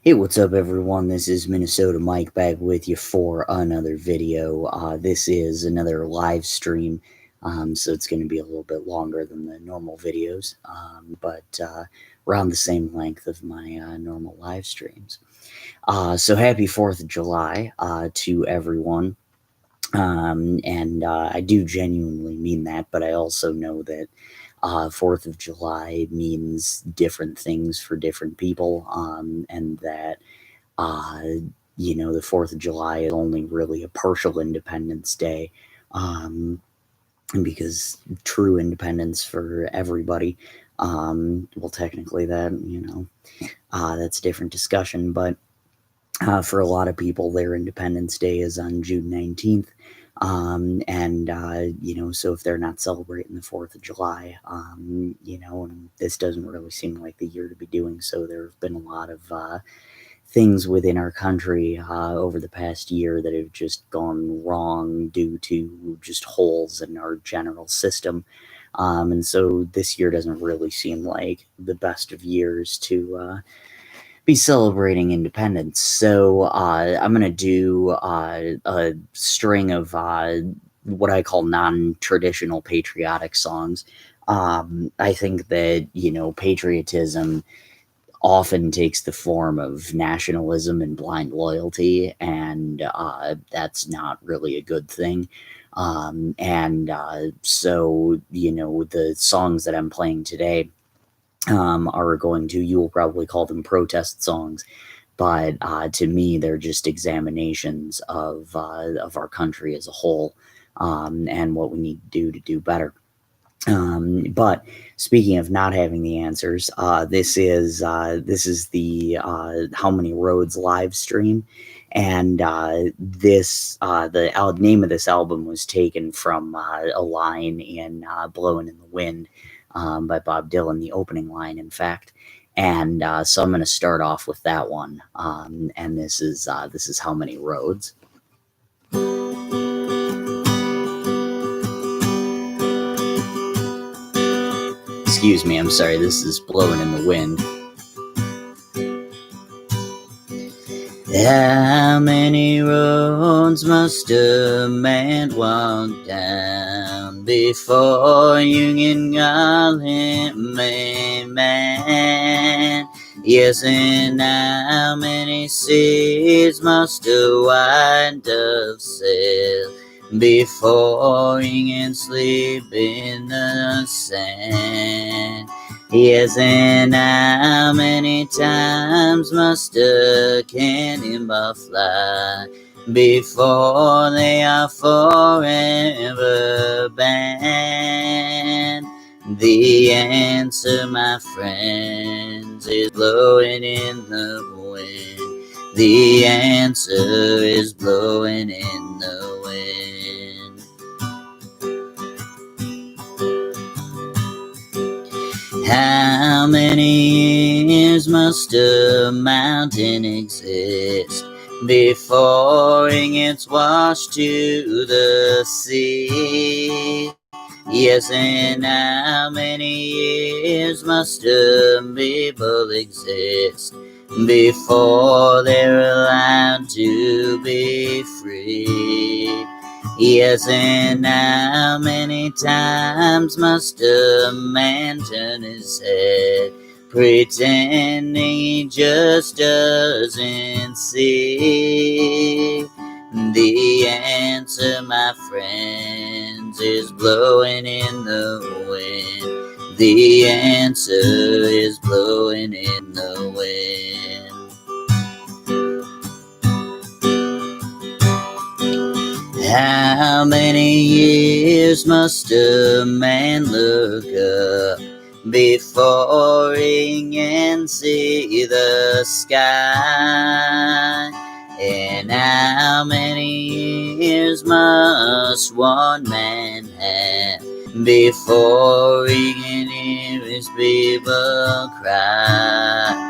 Hey, what's up, everyone? This is Minnesota Mike back with you for another video. This is another live stream, so it's going to be a little bit longer than the normal videos, but around the same length of my normal live streams. So happy 4th of July to everyone. And I do genuinely mean that, but I also know that 4th of July means different things for different people, and that uh, the 4th of July is only really a partial Independence Day, because true independence for everybody, well, technically that's a different discussion, but for a lot of people, their Independence Day is on June 19th. So if they're not celebrating the 4th of July, and this doesn't really seem like the year to be doing so. There have been a lot of things within our country over the past year that have just gone wrong due to just holes in our general system. And so this year doesn't really seem like the best of years to be celebrating independence. So I'm going to do a string of what I call non-traditional patriotic songs. I think that, patriotism often takes the form of nationalism and blind loyalty, and that's not really a good thing. So, the songs that I'm playing today are going to, you will probably call them protest songs, but to me, they're just examinations of our country as a whole, and what we need to do better. But speaking of not having the answers, this is the How Many Roads live stream, and the name of this album was taken from a line in "Blowing in the Wind" by Bob Dylan, the opening line, in fact. And so I'm going to start off with that one, and this is How Many Roads. Excuse me, I'm sorry, this is Blowing in the Wind. How many roads must a man walk down before you can call him a man? Yes, and how many seas must a white dove sail before he can sleep in the sand? Yes, and how many times must a cannonball fly before they are forever banned? The answer, my friends, is blowing in the wind. The answer is blowing in the wind. How many years must a mountain exist before it gets washed to the sea? Yes, and how many years must a people exist before they're allowed to be free? Yes, and how many times must a man turn his head, pretending he just doesn't see? The answer, my friends, is blowing in the wind. The answer is blowing in the wind. How many years must a man look up before he can see the sky? And how many years must one man have before he can hear his people cry?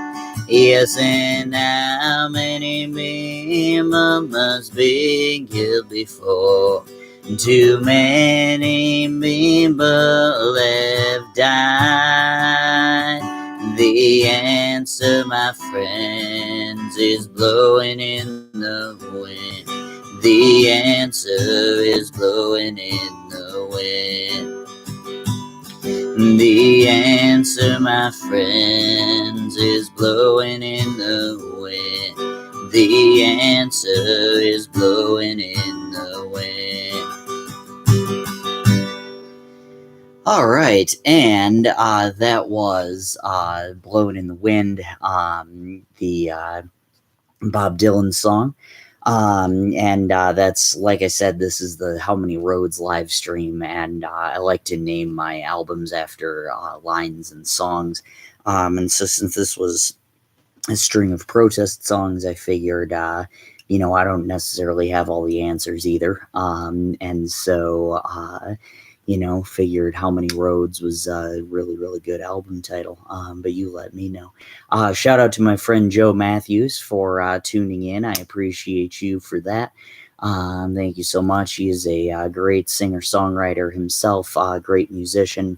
Yes, and how many people must be killed before too many people have died? The answer answer, my friends, is blowing in the wind. The answer is blowing in the wind. The answer, my friends, is blowing in the wind. The answer is blowing in the wind. All right, and that was Blowing in the Wind, the Bob Dylan song. And that's, like I said, this is the How Many Roads live stream, and I like to name my albums after lines and songs. And so since this was a string of protest songs, I figured, I don't necessarily have all the answers either. And so, figured How Many Roads was a really, really good album title. But you let me know. Shout out to my friend Joe Matthews for tuning in. I appreciate you for that. Thank you so much. He is a great singer-songwriter himself, great musician.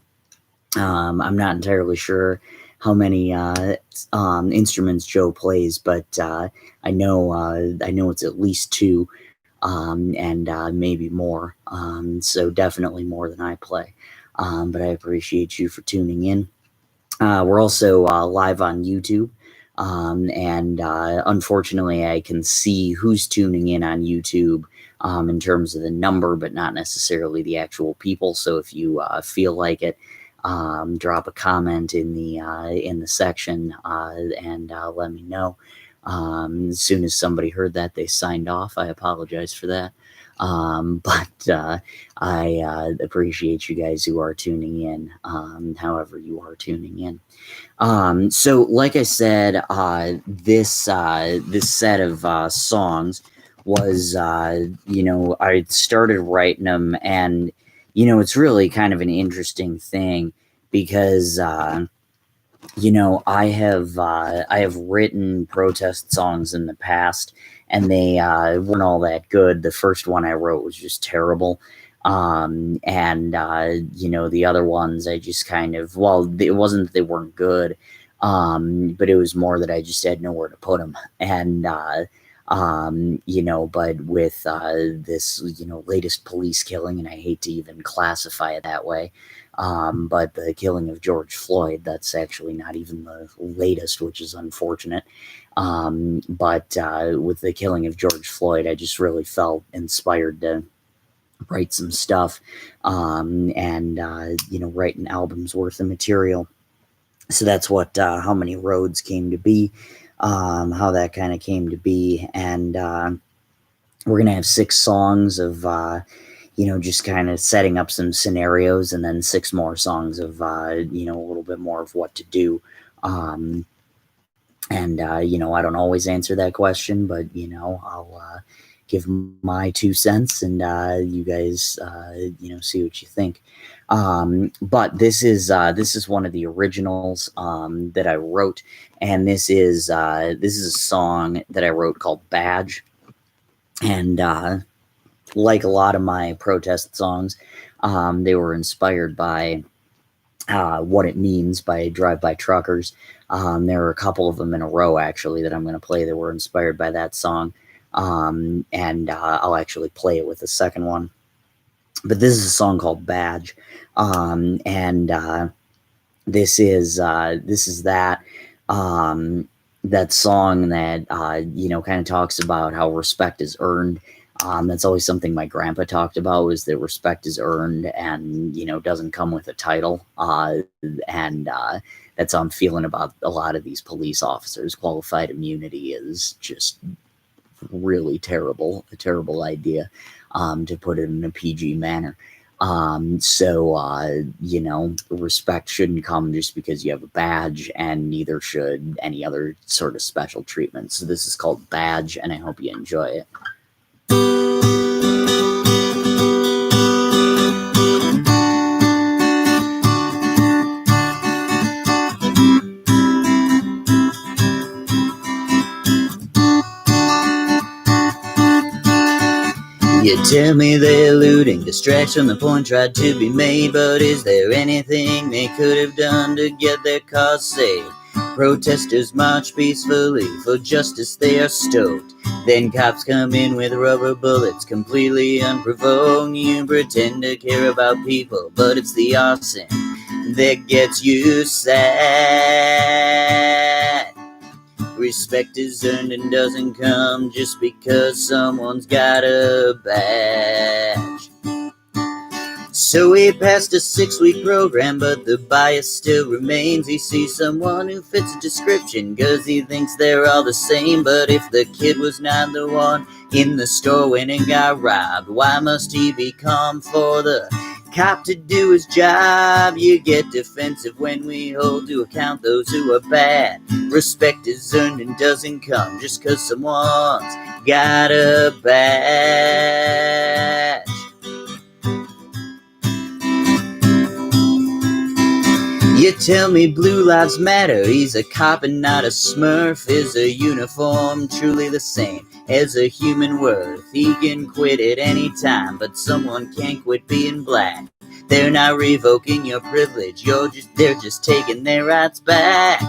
I'm not entirely sure how many instruments Joe plays, but I know it's at least two. And maybe more. So definitely more than I play. But I appreciate you for tuning in. We're also live on YouTube. And unfortunately, I can see who's tuning in on YouTube in terms of the number, but not necessarily the actual people. So if you feel like it, drop a comment in the section and let me know. As soon as somebody heard that, they signed off. I apologize for that. But I appreciate you guys who are tuning in, however you are tuning in. So like I said, this set of songs was, I started writing them, and, it's really kind of an interesting thing because, I have written protest songs in the past, and they weren't all that good. The first one I wrote was just terrible. And the other ones I just kind of, it wasn't that they weren't good, but it was more that I just had nowhere to put them. And, but with this, latest police killing, and I hate to even classify it that way, but the killing of George Floyd, that's actually not even the latest, which is unfortunate. But with the killing of George Floyd, I just really felt inspired to write some stuff, and write an album's worth of material. So that's what How Many Roads came to be, how that kind of came to be. And we're going to have 6 songs of, just kind of setting up some scenarios, and then 6 more songs of, a little bit more of what to do. I don't always answer that question, but, I'll give my 2 cents, and you guys, see what you think. But this is one of the originals that I wrote, and this is a song that I wrote called Badge. And like a lot of my protest songs, they were inspired by What It Means by Drive-By Truckers. There are a couple of them in a row, actually, that I'm going to play that were inspired by that song. And I'll actually play it with the second one. But this is a song called Badge. This is that song that, kind of talks about how respect is earned. That's always something my grandpa talked about, was that respect is earned and, doesn't come with a title. That's how I'm feeling about a lot of these police officers. Qualified immunity is just really terrible, a terrible idea, to put it in a PG manner. Respect shouldn't come just because you have a badge, and neither should any other sort of special treatment. So this is called Badge, and I hope you enjoy it. You tell me they're looting, distraction, the point tried to be made, but is there anything they could have done to get their cause saved? Protesters march peacefully, for justice they are stoked. Then cops come in with rubber bullets, completely unprovoked. You pretend to care about people, but it's the arson that gets you sad. Respect is earned and doesn't come just because someone's got a badge. So he passed a 6-week program, but the bias still remains. He sees someone who fits a description, cause he thinks they're all the same. But if the kid was not the one in the store when it got robbed, why must he be calm for the cop to do his job? You get defensive when we hold to account those who are bad. Respect is earned and doesn't come just cause someone's got a badge. You tell me blue lives matter, he's a cop and not a smurf. Is a uniform truly the same as a human worth? He can quit at any time, but someone can't quit being black. They're not revoking your privilege, they're just taking their rights back.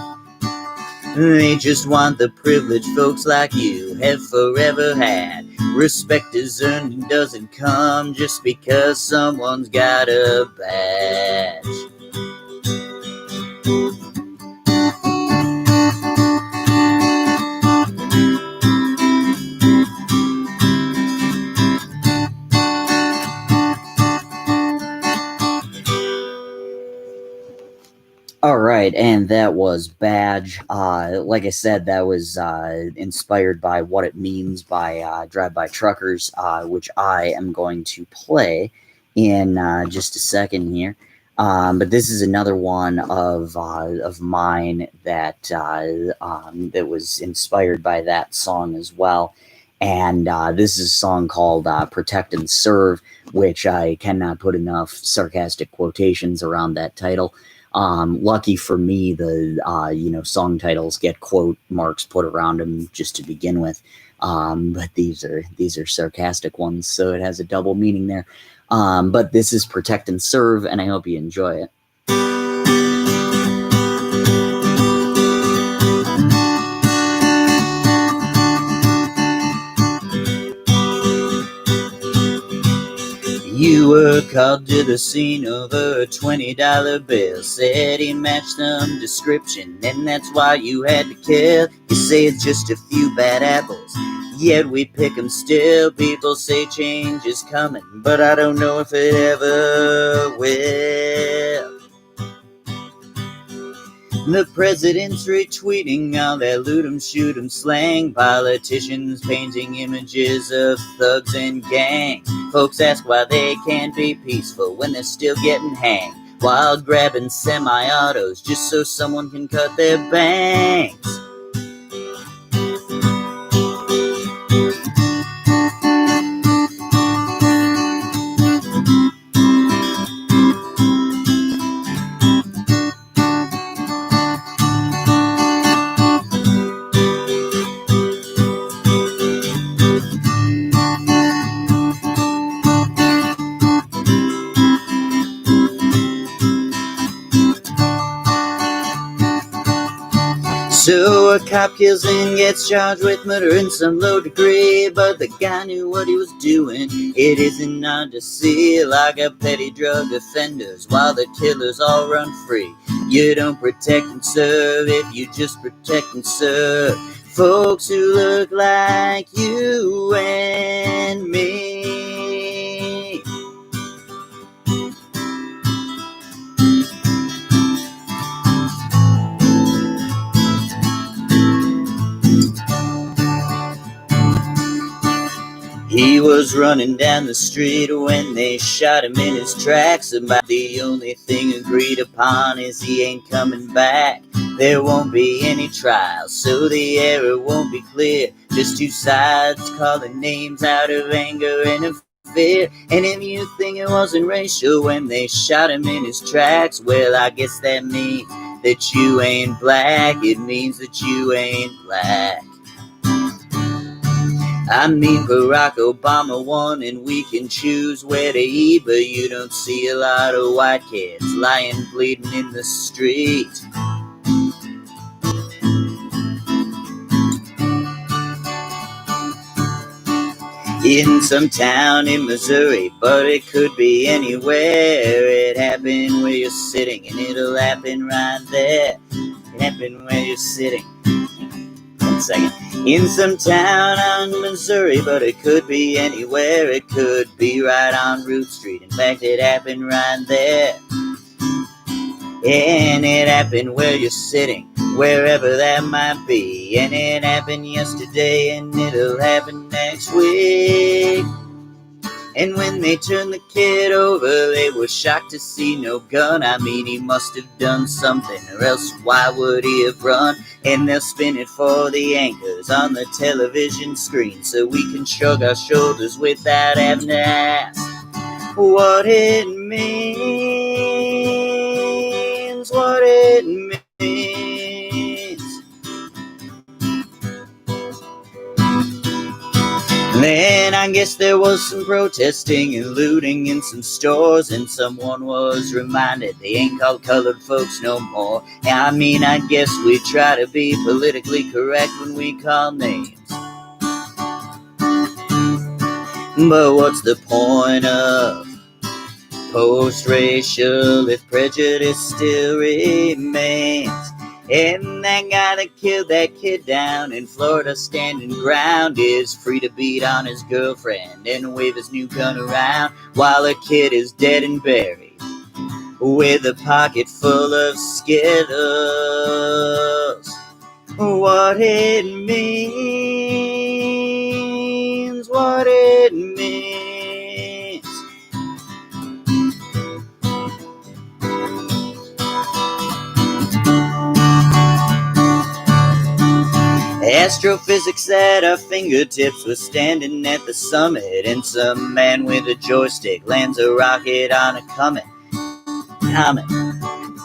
They just want the privilege folks like you have forever had. Respect is earned and doesn't come just because someone's got a badge. All right, and that was Badge. Like I said, that was inspired by What It Means by Drive-By Truckers, which I am going to play in just a second here. But this is another one of mine that that was inspired by that song as well. And this is a song called Protect and Serve, which I cannot put enough sarcastic quotations around that title. Lucky for me, the song titles get quote marks put around them just to begin with, but these are sarcastic ones, so it has a double meaning there. But this is Protect and Serve, and I hope you enjoy it. You were called to the scene over a $20 bill. Said he matched some description, and that's why you had to kill. You say it's just a few bad apples, yet we pick 'em still. People say change is coming, but I don't know if it ever will. The president's retweeting all that loot 'em, shoot 'em slang. Politicians painting images of thugs and gangs. Folks ask why they can't be peaceful when they're still getting hanged, while grabbing semi-autos just so someone can cut their bangs. So a cop kills and gets charged with murder in some low degree, but the guy knew what he was doing. It isn't hard to see, like a petty drug offenders, while the killers all run free. You don't protect and serve if you just protect and serve folks who look like you and me. He was running down the street when they shot him in his tracks. About the only thing agreed upon is he ain't coming back. There won't be any trial, so the error won't be clear. Just two sides calling names out of anger and of fear. And if you think it wasn't racial when they shot him in his tracks, well, I guess that means that you ain't black. It means that you ain't black. I mean, Barack Obama won and we can choose where to eat, but you don't see a lot of white kids lying bleeding in the street. in some town in Missouri, but it could be anywhere. It happened where you're sitting, and it'll happen right there. It happened where you're sitting. 1 second. In some town on Missouri, but it could be anywhere. It could be right on Root Street. In fact, it happened right there. And it happened where you're sitting, wherever that might be. And it happened yesterday, and it'll happen next week. And when they turned the kid over, they were shocked to see no gun. I mean, he must have done something, or else why would he have run? And they'll spin it for the anchors on the television screen, so we can shrug our shoulders without having to ask what it means, what it means. Then I guess there was some protesting and looting in some stores, and someone was reminded they ain't called colored folks no more. I mean, I guess we try to be politically correct when we call names, but what's the point of post-racial if prejudice still remains? And that guy that killed that kid down in Florida standing ground is free to beat on his girlfriend and wave his new gun around while a kid is dead and buried with a pocket full of Skittles. What it means, what it means. Astrophysics at our fingertips. We're standing at the summit, and some man with a joystick lands a rocket on a comet.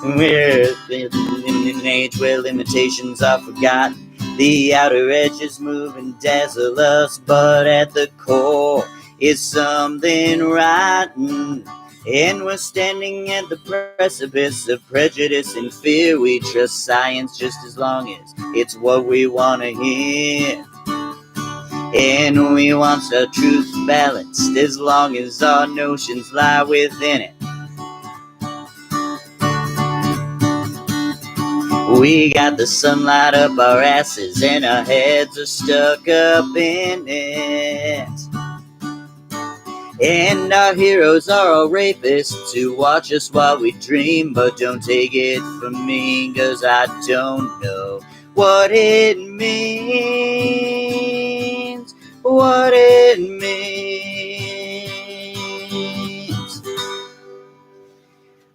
We're in an age where limitations are forgotten. The outer edges move and dazzle us, but at the core is something rotten. And we're standing at the precipice of prejudice and fear. We trust science just as long as it's what we want to hear. And we want our truth balanced as long as our notions lie within it. We got the sunlight up our asses and our heads are stuck up in it. And our heroes are all rapists who watch us while we dream. But don't take it from me, 'cause I don't know what it means, what it means.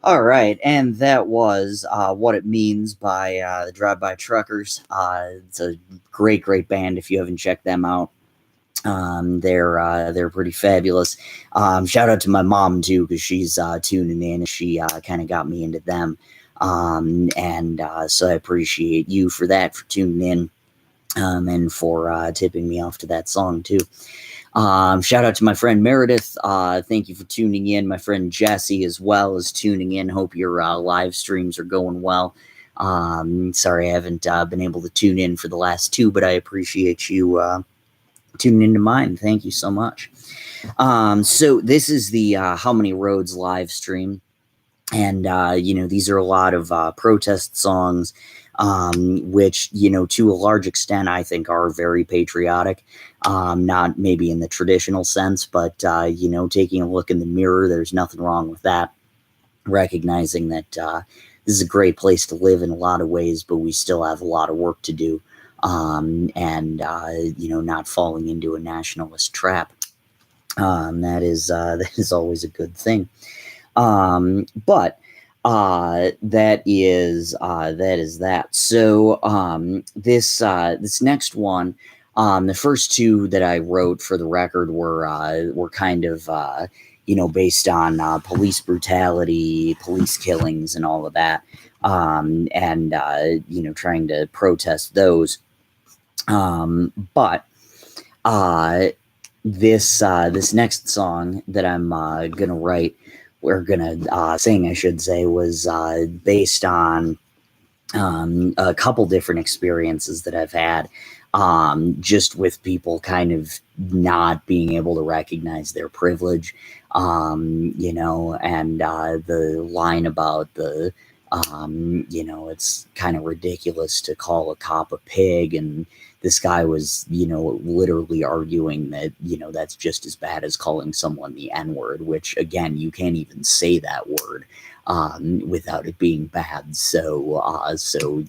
All right, and that was What It Means by the Drive-By Truckers. It's a great, great band if you haven't checked them out. They're pretty fabulous. Shout out to my mom too, because she's tuning in. She kind of got me into them, and so I appreciate you for that, for tuning in, and for tipping me off to that song too. Shout out to my friend Meredith. Thank you for tuning in. My friend Jesse as well is tuning in. Hope your live streams are going well. Sorry I haven't been able to tune in for the last two, but I appreciate you tuning into mine. Thank you so much. So this is the How Many Roads live stream. And, these are a lot of protest songs, which, to a large extent, I think are very patriotic. Not maybe in the traditional sense, but, taking a look in the mirror, there's nothing wrong with that. Recognizing that this is a great place to live in a lot of ways, but we still have a lot of work to do. Not falling into a nationalist trap. That is always a good thing. But that is that. So this next one, the first two that I wrote for the record were kind of based on police brutality, police killings, and all of that, trying to protest those. But this next song that I'm gonna write, sing, I should say, was based on a couple different experiences that I've had, just with people kind of not being able to recognize their privilege, and the line about it's kind of ridiculous to call a cop a pig. And this guy was, literally arguing that, that's just as bad as calling someone the N word, which again, you can't even say that word without it being bad. So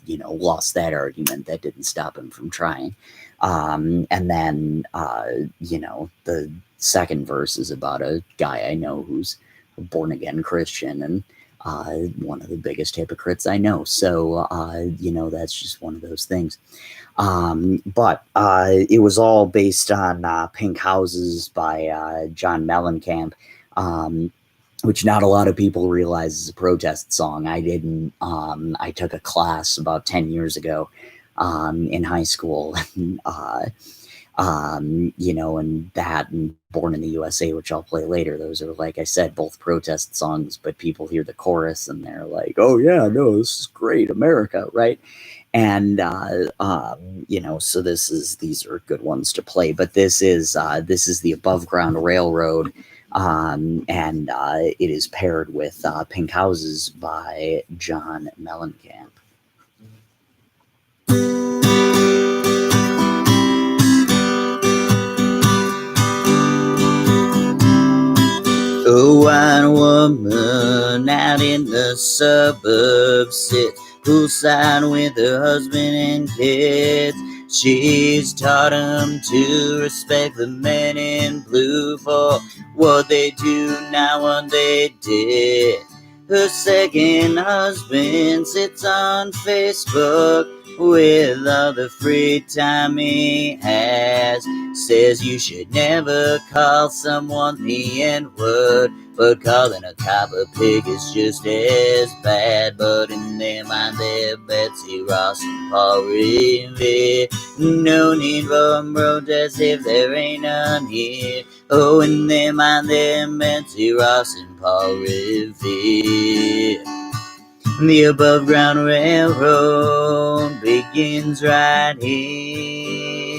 lost that argument. That didn't stop him from trying. And then the second verse is about a guy I know who's a born again Christian and one of the biggest hypocrites I know. So that's just one of those things. But it was all based on Pink Houses by John Mellencamp. Which not a lot of people realize is a protest song. I didn't. I took a class about 10 years ago in high school, and, and that and Born in the USA, which I'll play later. Those are, like I said, both protest songs, but people hear the chorus and they're like, oh, yeah, no, this is great, America, right? And so these are good ones to play. But this is the Above Ground Railroad. And it is paired with Pink Houses by John Mellencamp. A white woman out in the suburbs sits poolside with her husband and kids. She's taught them to respect the men in blue for what they do, not what they did. Her second husband sits on Facebook with all the free time he has. Says you should never call someone the N-word, but calling a cop a pig is just as bad. But in their mind they're Betsy Ross and Paul Revere. No need for a protest if there ain't none here. Oh, in their mind they're Betsy Ross and Paul Revere. The Above Ground Railroad begins right here.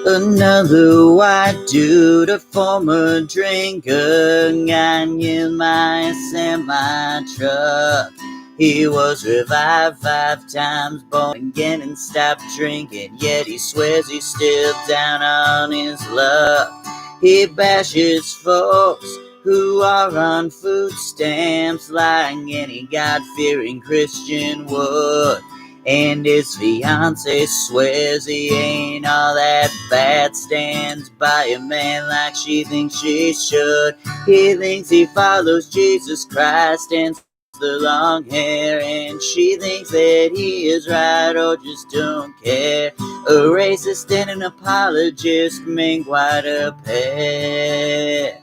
Another white dude, a former drinker, got in my semi-truck. He was revived 5 times, born again and stopped drinking, yet he swears he's still down on his luck. He bashes folks who are on food stamps like any God-fearing Christian would. And his fiance swears he ain't all that bad, stands by a man like she thinks she should. He thinks he follows Jesus Christ and the long hair, and she thinks that he is right or just don't care. A racist and an apologist make quite a pair.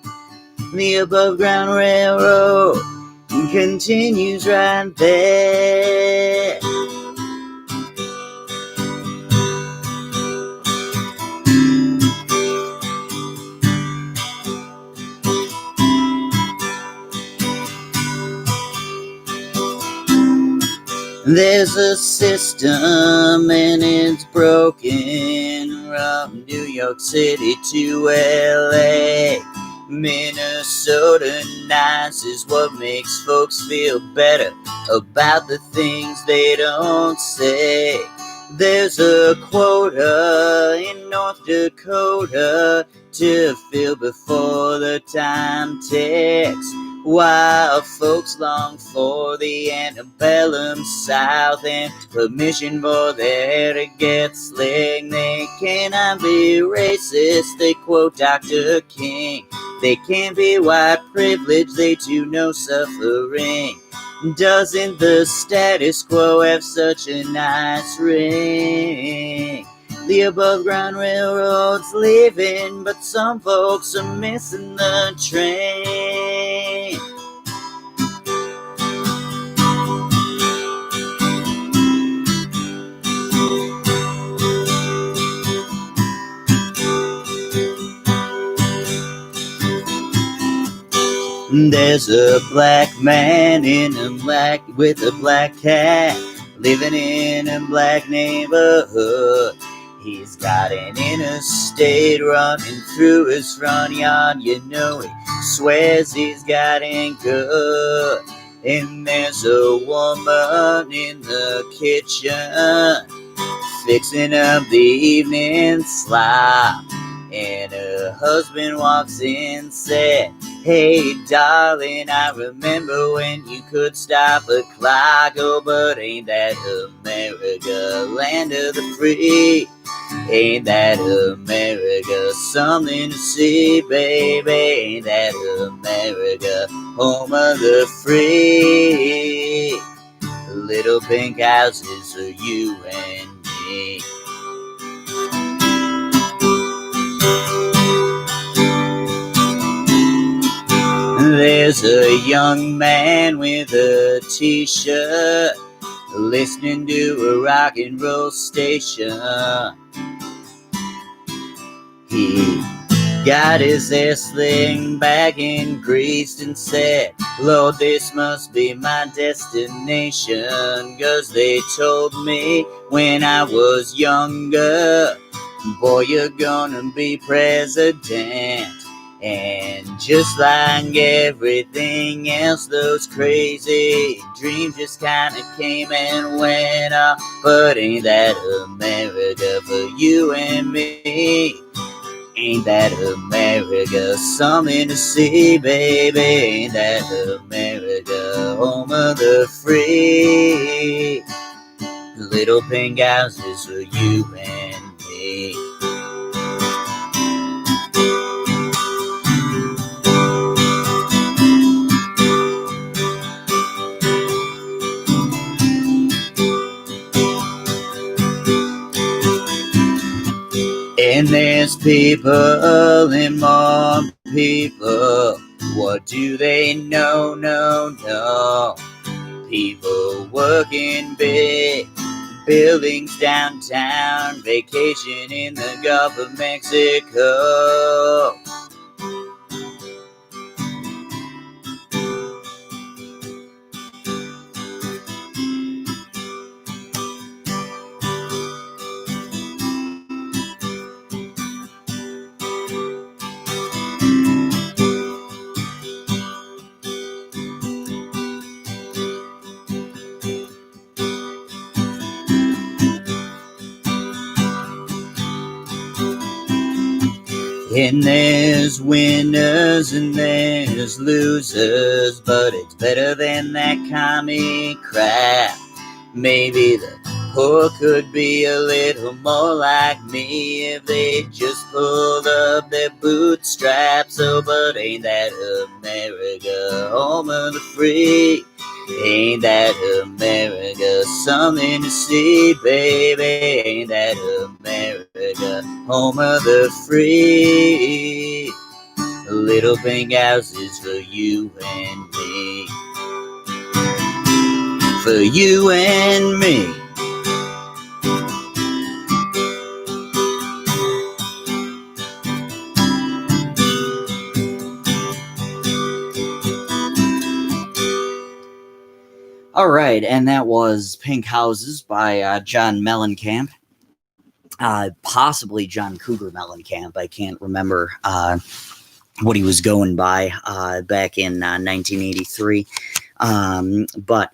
The Above Ground Railroad continues right there. There's a system and it's broken from New York City to LA. Minnesota nice is what makes folks feel better about the things they don't say. There's a quota in North Dakota to fill before the time ticks, while folks long for the antebellum South and permission for their hair to get slick. They cannot be racist, they quote Dr. King. They can't be white privilege, they too know suffering. Doesn't the status quo have such a nice ring? The Above Ground Railroad's leaving, but some folks are missing the train. There's a black man with a black cat living in a black neighborhood. He's got an interstate running through his front yard. You know he swears he's got it good. And there's a woman in the kitchen fixing up the evening slop. And her husband walks in and said, "Hey, darling, I remember when you could stop a clock. Oh, but ain't that America, land of the free? Ain't that America, something to see, baby? Ain't that America, home of the free? Little pink houses for you and me." There's a young man with a t-shirt listening to a rock and roll station. He got his hair sling back and greased and said, "Lord, this must be my destination, 'cause they told me when I was younger, boy, you're gonna be president." And just like everything else, those crazy dreams just kinda came and went off. But ain't that America for you and me? Ain't that America, something to see, baby? Ain't that America, home of the free? Little pink houses for you and me. And there's people and more people. What do they know? No. People working big buildings downtown, vacation in the Gulf of Mexico. And there's winners and there's losers, but it's better than that commie crap. Maybe the poor could be a little more like me if they just pulled up their bootstraps. Oh, but ain't that America, home of the free? Ain't that America, something to see, baby? Ain't that America, home of the free? Little pink houses for you and me. For you and me. All right, and that was Pink Houses by John Mellencamp. Possibly John Cougar Mellencamp. I can't remember what he was going by back in 1983. But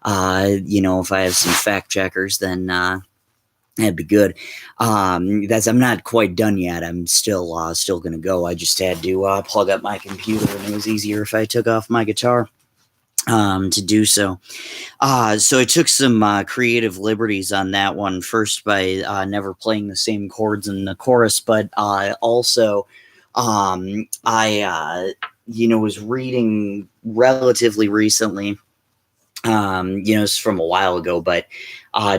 if I have some fact checkers, then that'd be good. I'm not quite done yet. I'm still going to go. I just had to plug up my computer, and it was easier if I took off my guitar to do so. So I took some creative liberties on that one. First by never playing the same chords in the chorus, but also I was reading relatively recently. It's from a while ago, but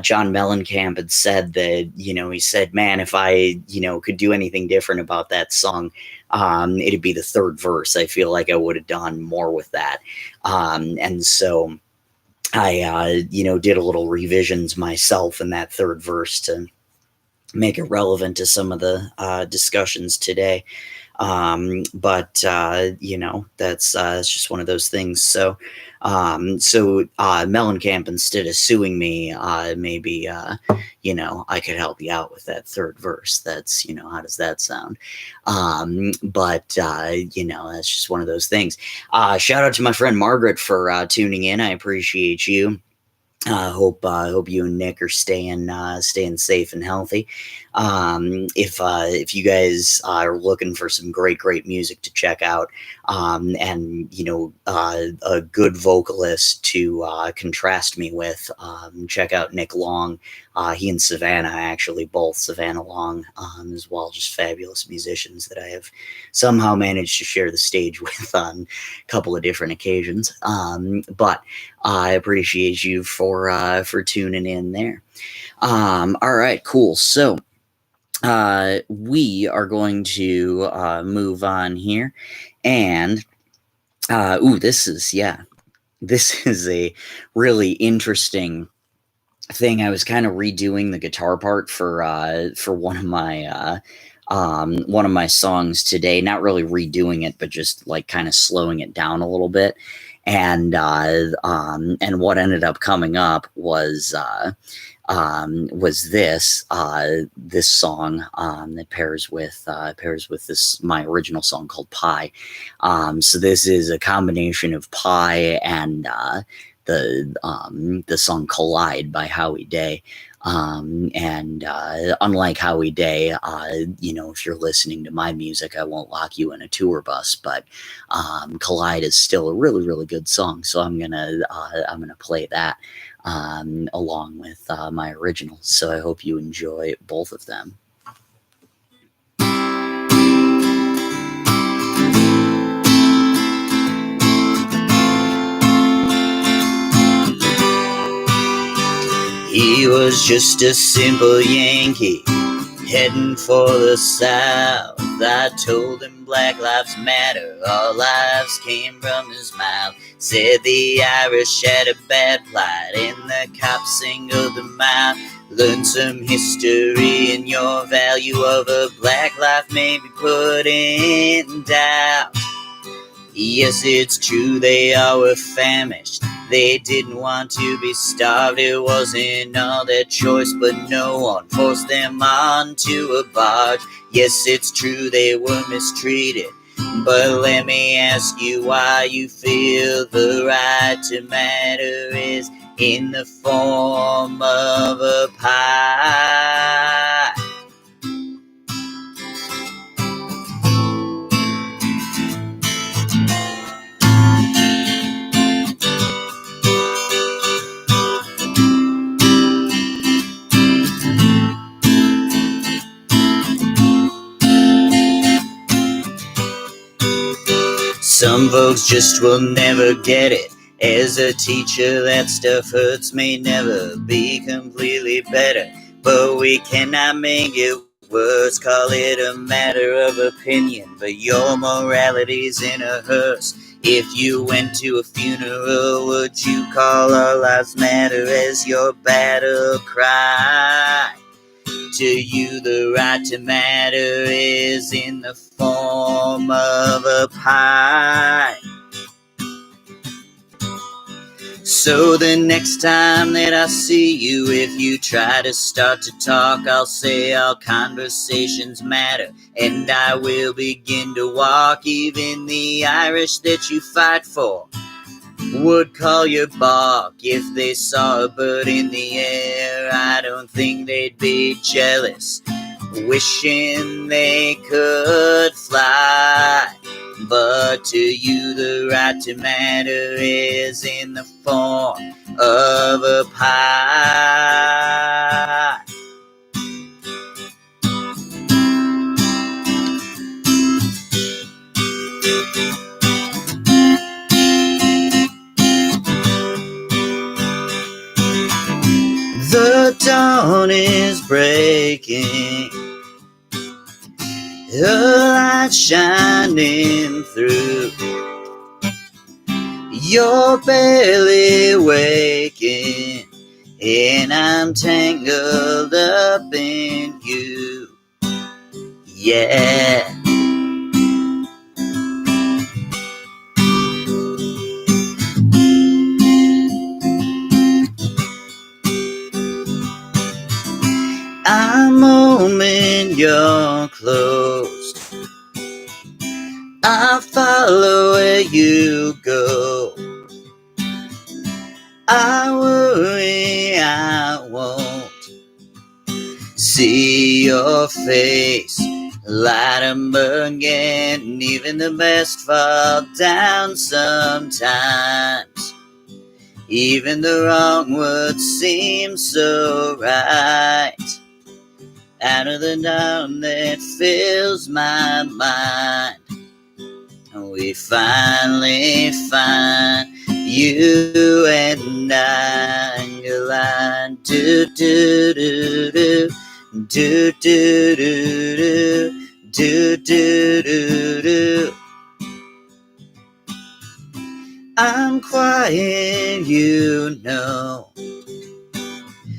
John Mellencamp had said that, he said, man, if I, could do anything different about that song, it'd be the third verse. I feel like I would have done more with that. And so I, did a little revisions myself in that third verse to make it relevant to some of the discussions today. But that's just one of those things. So Mellencamp, instead of suing me, maybe I could help you out with that third verse. That's, how does that sound? But that's just one of those things. Shout out to my friend Margaret for tuning in. I appreciate you. Hope you and Nick are staying safe and healthy. If you guys are looking for some great music to check out, and a good vocalist to contrast me with, check out Nick Long. He and Savannah, actually, both Savannah Long, as well, just fabulous musicians that I have somehow managed to share the stage with on a couple of different occasions. But I appreciate you for tuning in there. All right, cool. So we are going to move on here, and this is a really interesting thing. I was kind of redoing the guitar part for one of my songs today. Not really redoing it, but just like kind of slowing it down a little bit. And what ended up coming up was this song that pairs with this my original song called Pie. So this is a combination of Pie and the song Collide by Howie Day. Unlike Howie Day, if you're listening to my music, I won't lock you in a tour bus, but Collide is still a really good song. So I'm gonna play that along with my original. So I hope you enjoy both of them. He was just a simple Yankee heading for the South. I told him Black Lives Matter, all lives came from his mouth. Said the Irish had a bad plight and the cops singled them out. Learn some history and your value of a black life may be put in doubt. Yes, it's true, they all were famished. They didn't want to be starved. It wasn't all their choice, but no one forced them onto a barge. Yes, it's true, they were mistreated. But let me ask you why you feel the right to matter is in the form of a pie. Some folks just will never get it. As a teacher, that stuff hurts, may never be completely better. But we cannot make it worse, call it a matter of opinion. But your morality's in a hearse. If you went to a funeral, would you call All Lives Matter as your battle cry? To you, the right to matter is in the form of a pie. So the next time that I see you, if you try to start to talk, I'll say all conversations matter, and I will begin to walk. Even the Irish that you fight for would call you bark if they saw a bird in the air. I don't think they'd be jealous, wishing they could fly. But to you, the right to matter is in the form of a pie. The dawn is breaking, a light shining through. You're barely waking, and I'm tangled up in you. Yeah. you're closed. I'll follow where you go. I worry I won't see your face. Light 'em again. Even the best fall down sometimes. Even the wrong words seem so right. Out of the dark that fills my mind, we finally find you and I. Do do do do do do do do do do do. I'm quiet, you know.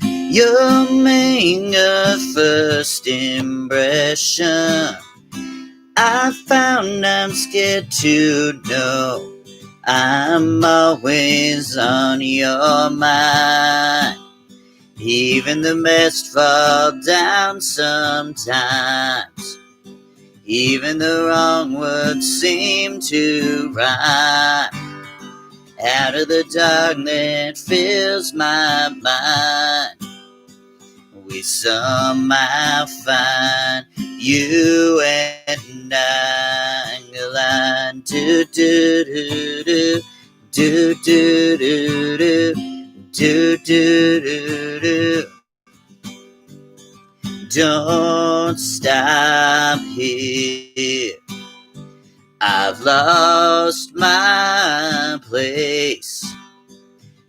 You're making a first impression. I found I'm scared to know I'm always on your mind. Even the best fall down sometimes. Even the wrong words seem to rhyme. Out of the dark that fills my mind, we somehow find you and I. Do do do do do do do do do do do. Don't stop here. I've lost my place.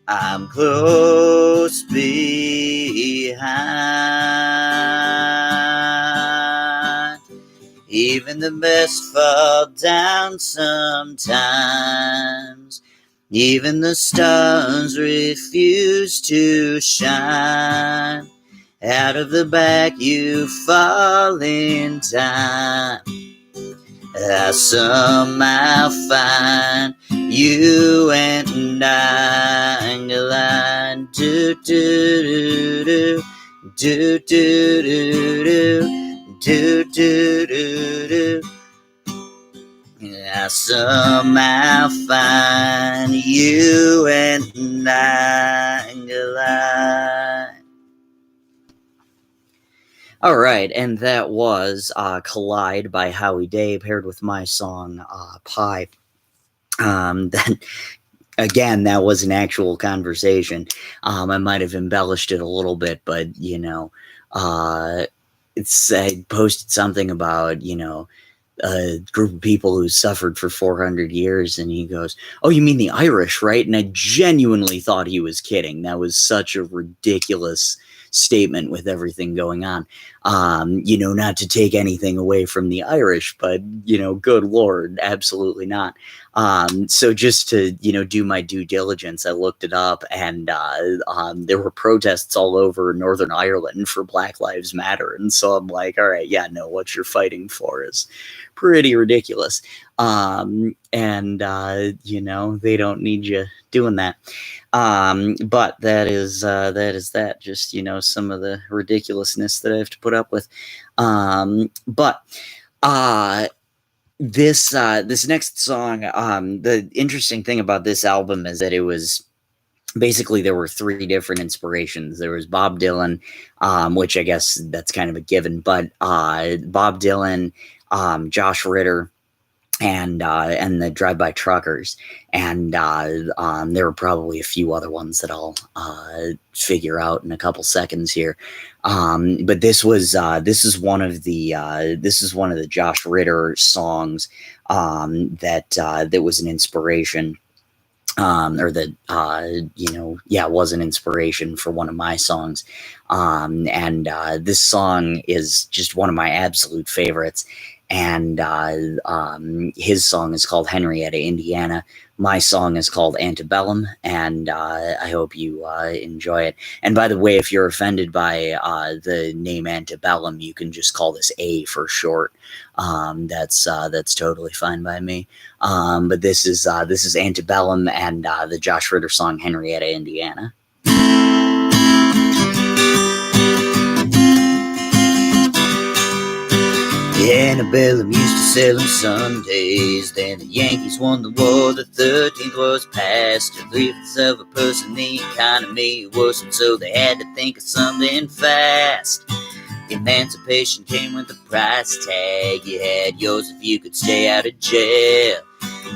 I'm close behind. Even the best fall down sometimes. Even the stars refuse to shine. Out of the back you fall in time. I somehow find you and I. Do do do do do do do do do do. I somehow find you and I. All right, and that was Collide by Howie Day, paired with my song Pie. That, again, that was an actual conversation. I might have embellished it a little bit, but, I posted something about, a group of people who suffered for 400 years, and he goes, "Oh, you mean the Irish, right?" And I genuinely thought he was kidding. That was such a ridiculous statement with everything going on. Not to take anything away from the Irish, but, good Lord, absolutely not. So just to, do my due diligence, I looked it up, and there were protests all over Northern Ireland for Black Lives Matter. And so I'm like, all right, yeah, no, what you're fighting for is pretty ridiculous. They don't need you doing that. But that is that. Just, some of the ridiculousness that I have to put up with. This next song, the interesting thing about this album is that it was basically, there were three different inspirations. There was Bob Dylan, which I guess that's kind of a given, but Bob Dylan, Josh Ritter, and the Drive-By Truckers, and there were probably a few other ones that I'll figure out in a couple seconds here. But this is one of the Josh Ritter songs that was an inspiration. Was an inspiration for one of my songs. This song is just one of my absolute favorites. And his song is called Henrietta, Indiana. My song is called Antebellum, and I hope you enjoy it. And by the way, if you're offended by the name Antebellum, you can just call this A for short. That's totally fine by me. But this is Antebellum and the Josh Ritter song Henrietta, Indiana. Antebellum used to sell on Sundays. Then the Yankees won the war, the 13th was passed. A 3/5 of a person, the economy worsened, so they had to think of something fast. Emancipation came with a price tag. You had yours if you could stay out of jail.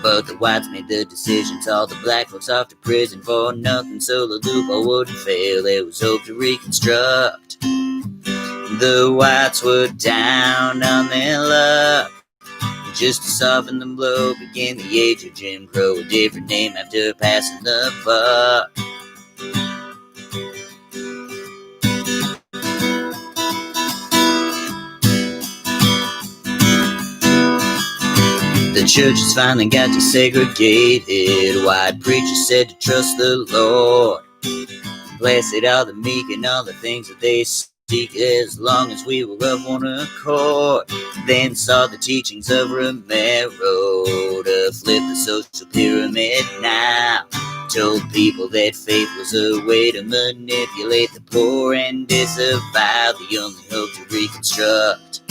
But the whites made the decision, all the black folks off to prison for nothing, so the loophole wouldn't fail. There was hope to reconstruct. The whites were down on their luck. Just to soften the blow began the age of Jim Crow, a different name after passing the buck. The churches finally got desegregated. White preachers said to trust the Lord. Blessed are the meek and all the things that they seek, as long as we were of one accord. Then saw the teachings of Romero to flip the social pyramid now. Told people that faith was a way to manipulate the poor and disavow the only hope to reconstruct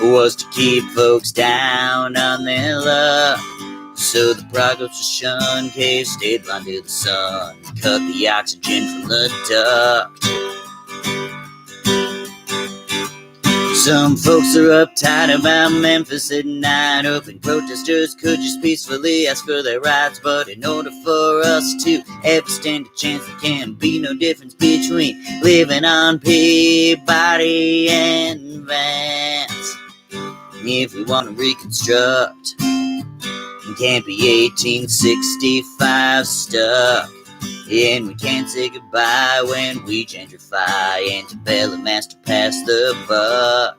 was to keep folks down on their luck. So the progress was shunned, cave stayed blind to the sun, cut the oxygen from the duct. Some folks are uptight about Memphis at night, hoping protesters could just peacefully ask for their rights. But in order for us to ever stand a chance, there can be no difference between living on Peabody and Vance. If we want to reconstruct, it can't be 1865 stuck. And we can't say goodbye when we gentrify. Antebellum has to pass the buck.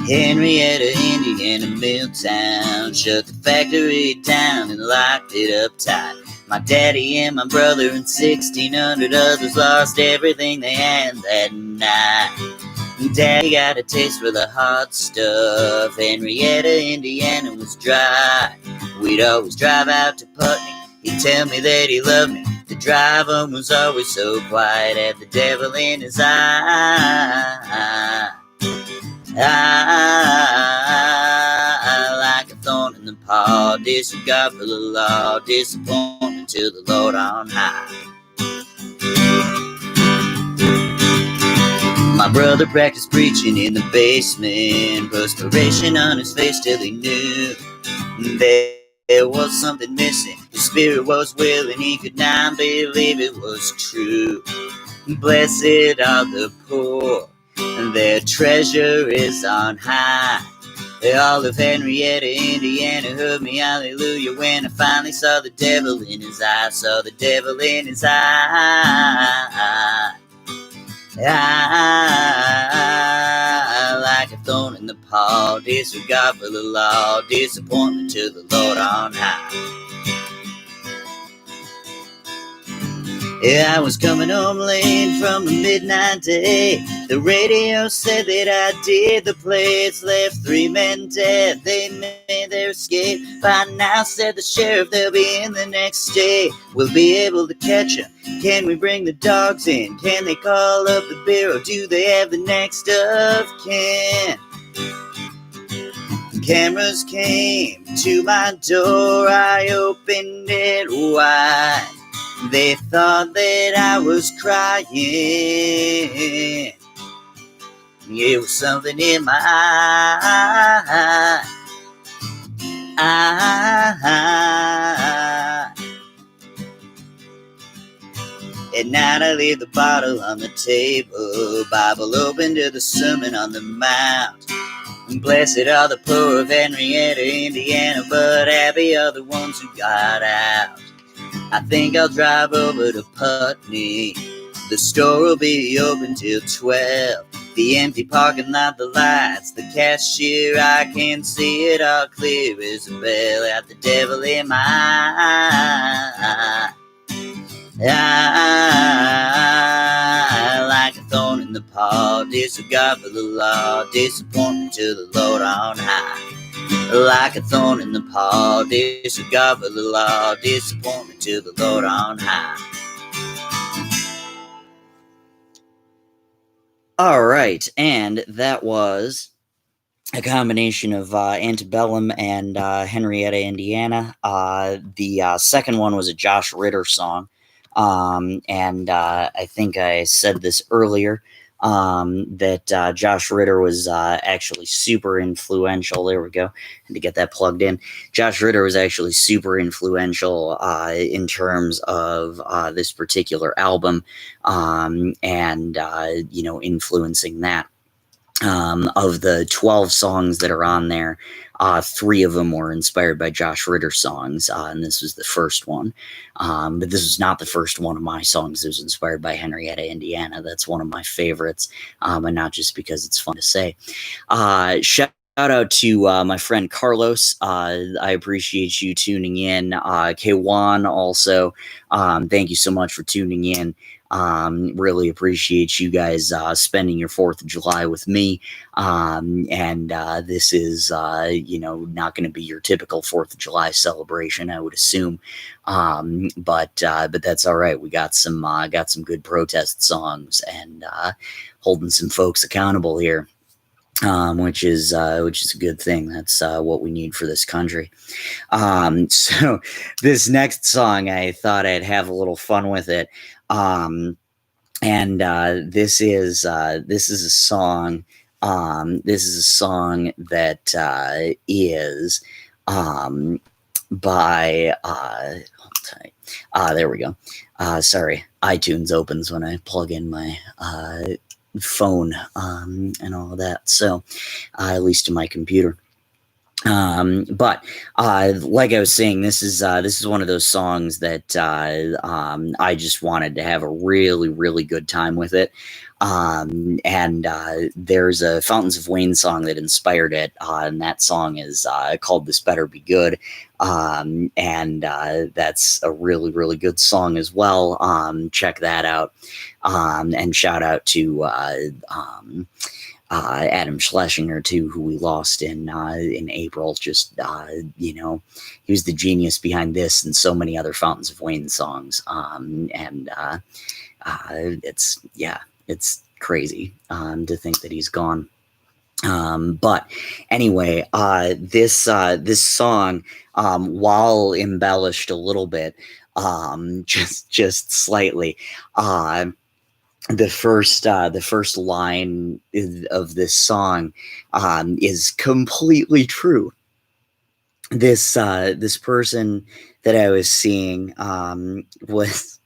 Henrietta, Indiana, Milltown shut the factory down and locked it up tight. My daddy and my brother and 1,600 others lost everything they had that night. Daddy got a taste for the hot stuff. Henrietta, Indiana was dry. We'd always drive out to Putney. He'd tell me that he loved me. The drive home was always so quiet, had the devil in his eye. Like a thorn in the paw, disregard for the law, disappointment to the Lord on high. My brother practiced preaching in the basement, perspiration on his face till he knew there was something missing. His spirit was willing, he could not believe it was true. Blessed are the poor, their treasure is on high. All of Henrietta, Indiana heard me, hallelujah, when I finally saw the devil in his eye, saw the devil in his eye. Like a thorn in the paw, disregard for the law, disappointment to the Lord on high. Yeah, I was coming home late from a midnight day. The radio said that I did the play. It's left 3 men dead, they made their escape. By now, said the sheriff, they'll be in the next day. We'll be able to catch them. Can we bring the dogs in? Can they call up the bureau? Do they have the next of kin? Cameras came to my door, I opened it wide. They thought that I was crying. It was something in my eye. At night I leave the bottle on the table, Bible open to the Sermon on the Mount. Blessed are the poor of Henrietta, Indiana, but happy are the ones who got out. I think I'll drive over to Putney. The store will be open till 12. The empty parking lot, the lights, the cashier, I can see it all clear as a bell. At the devil in my eye. Like a thorn in the paw, disregard for the law, disappointment to the Lord on high. Like a thorn in the paw, disregard for the law, disappointment to the Lord on high. All right, and that was a combination of Antebellum and Henrietta, Indiana. The second one was a Josh Ritter song. And I think I said this earlier that Josh Ritter was actually super influential. There we go. And to get that plugged in, Josh Ritter was actually super influential in terms of this particular album and, influencing that. Of the 12 songs that are on there, 3 of them were inspired by Josh Ritter songs, and this was the first one. But this was not the first one of my songs that was inspired by Henrietta, Indiana. That's one of my favorites, and not just because it's fun to say. Shout out to my friend Carlos. I appreciate you tuning in. K1 also, thank you so much for tuning in. Really appreciate you guys spending your 4th of July with me. And this is, not going to be your typical 4th of July celebration, I would assume. But that's all right. We got some good protest songs and holding some folks accountable here. Which is a good thing. That's what we need for this country. So this next song, I thought I'd have a little fun with it. And this is a song. This is a song that is by there we go. Sorry, iTunes opens when I plug in my phone and all of that. So at least to my computer. But like I was saying, this is one of those songs that I just wanted to have a really, really good time with it. And there's a Fountains of Wayne song that inspired it, and that song is called This Better Be Good. And that's a really, really good song as well. Check that out. And shout out to Adam Schlesinger too, who we lost in April. Just he was the genius behind this and so many other Fountains of Wayne songs. It's crazy to think that he's gone. But anyway, this song, while embellished a little bit, just slightly, the first line of this song is completely true. This person that I was seeing was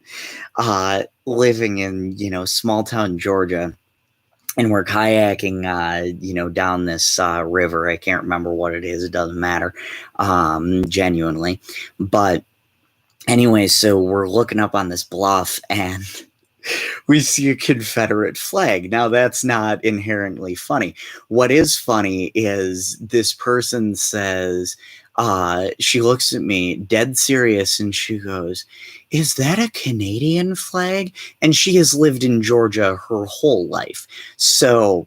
living in small town Georgia, and we're kayaking down this river. I can't remember what it is. It doesn't matter, genuinely. But anyway, so we're looking up on this bluff and we see a Confederate flag. Now, that's not inherently funny. What is funny is this person says, she looks at me dead serious and she goes, "Is that a Canadian flag?" And she has lived in Georgia her whole life. So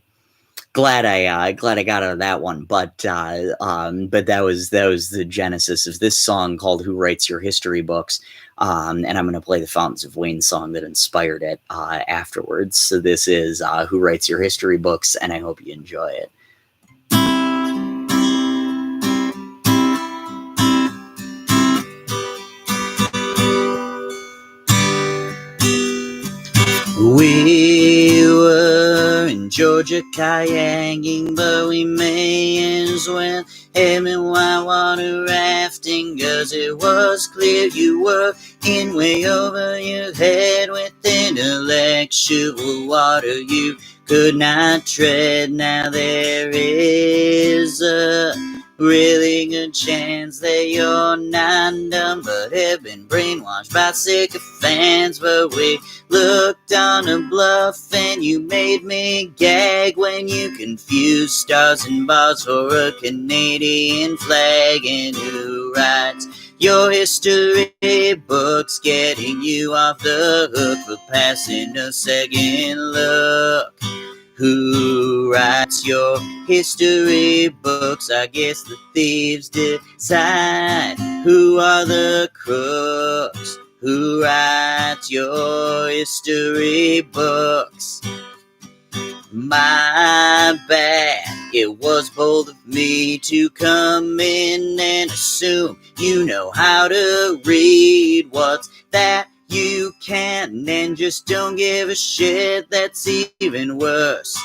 glad I got out of that one, but that was the genesis of this song called "Who Writes Your History Books," and I'm going to play the Fountains of Wayne song that inspired it afterwards. So this is "Who Writes Your History Books," and I hope you enjoy it. We were in Georgia kayaking, but we may as well have been whitewater rafting, 'cause it was clear you were in way over your head with intellectual water you could not tread. Now there is a really good chance that you're not dumb, but have been brainwashed by sycophants. But we looked on a bluff and you made me gag when you confused stars and bars for a Canadian flag. And who writes your history books, getting you off the hook for passing a second look? Who writes your history books? I guess the thieves decide. Who are the crooks? Who writes your history books? my bad. It was bold of me to come in and assume you know how to read. What's that? You can and just don't give a shit. That's even worse.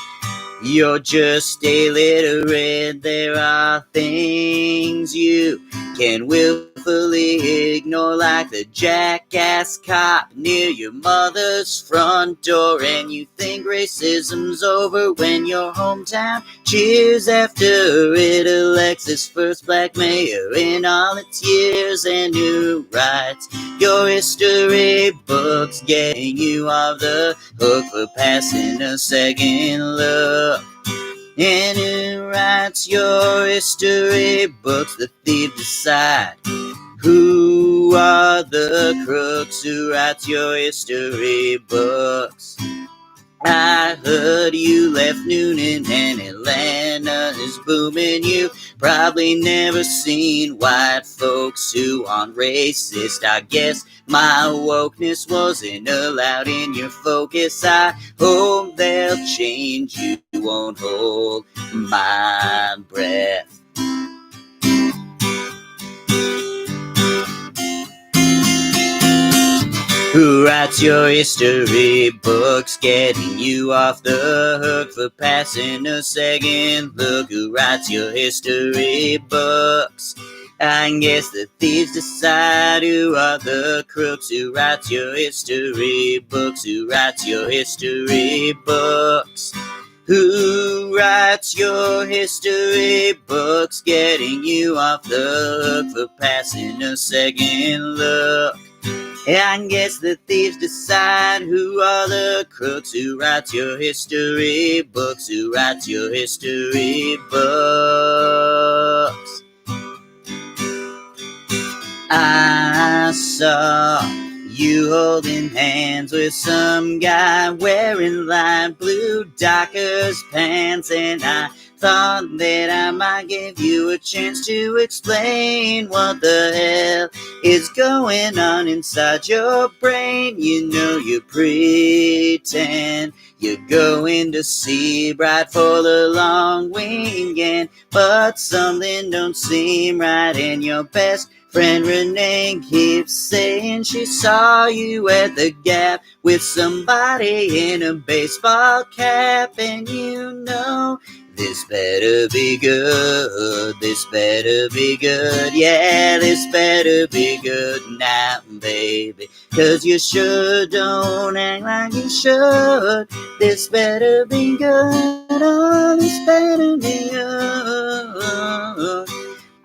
You're just illiterate. There are things you can willfully ignore, like the jackass cop near your mother's front door. And you think racism's over when your hometown cheers after it elects its first black mayor in all its years. And who writes your history books, getting you off the hook for passing a second look? And who writes your history books? The thief decide. Who are the crooks? Who writes your history books? I heard you left Noonan and Atlanta is booming. You probably never seen white folks who aren't racist. I guess my wokeness wasn't allowed in your focus. I hope they'll change. You won't hold my breath. Who writes your history books, getting you off the hook for passing a second look? Who writes your history books? I guess the thieves decide. Who are the crooks? Who writes your history books? Who writes your history books? Who writes your history books, getting you off the hook for passing a second look? I guess the thieves decide. Who are the crooks? Who writes your history books? Who writes your history books? I saw you holding hands with some guy wearing light blue Dockers pants, and I thought that I might give you a chance to explain what the hell is going on inside your brain. You know you pretend you're going to see bright for the long weekend, but something don't seem right, and your best friend Renee keeps saying she saw you at the Gap with somebody in a baseball cap, and you know this better be good, this better be good, yeah, this better be good now, baby, 'cause you sure don't act like you should. This better be good, oh, this better be good.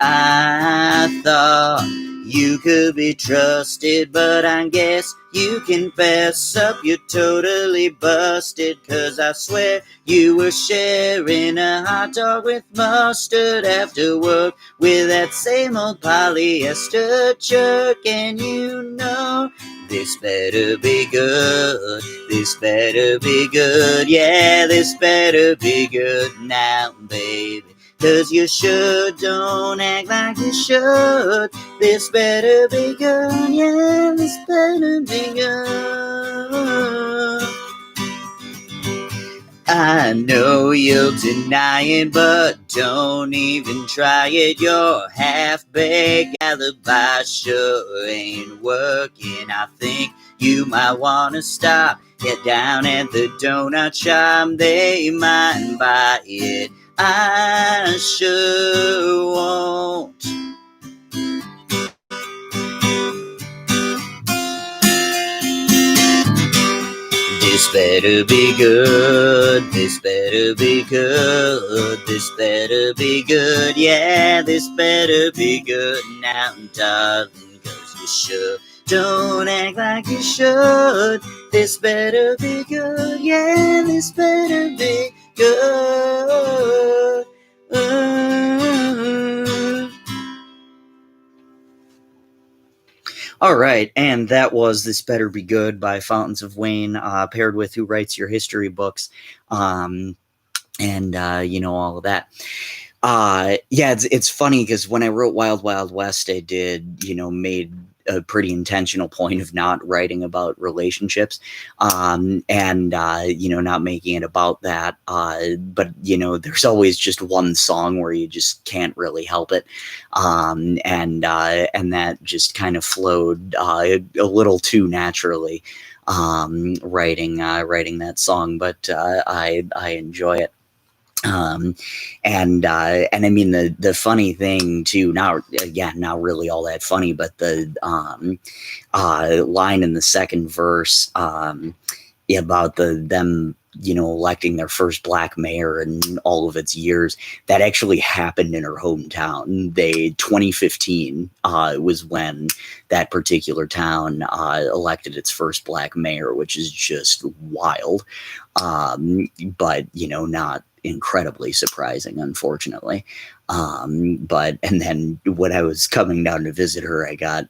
I thought you could be trusted, but I guess you can fess up, you're totally busted. 'Cause I swear you were sharing a hot dog with mustard after work with that same old polyester jerk. And you know this better be good, this better be good, yeah, this better be good now, baby, 'cause you sure don't act like you should. This better be good, yeah, this better be good. I know you'll deny it, but don't even try it. Your half-baked alibi sure ain't working. I think you might want to stop. Get down at the donut shop, they might buy it. I sure won't. This better be good, this better be good, this better be good, yeah, this better be good now, darling, 'cause you sure don't act like you should. This better be good, yeah, this better be good. All right, and that was This Better Be Good by Fountains of Wayne, paired with Who Writes Your History Books, and all of that. Yeah, it's funny because when I wrote Wild Wild West, I did, made a pretty intentional point of not writing about relationships, and not making it about that. But there's always just one song where you just can't really help it, and that just kind of flowed a little too naturally, writing that song. But I enjoy it. And I mean, the funny thing too, not really all that funny, but the line in the second verse, about them electing their first black mayor in all of its years, that actually happened in her hometown. 2015 was when that particular town elected its first black mayor, which is just wild, but not incredibly surprising, unfortunately. But then when I was coming down to visit her, I got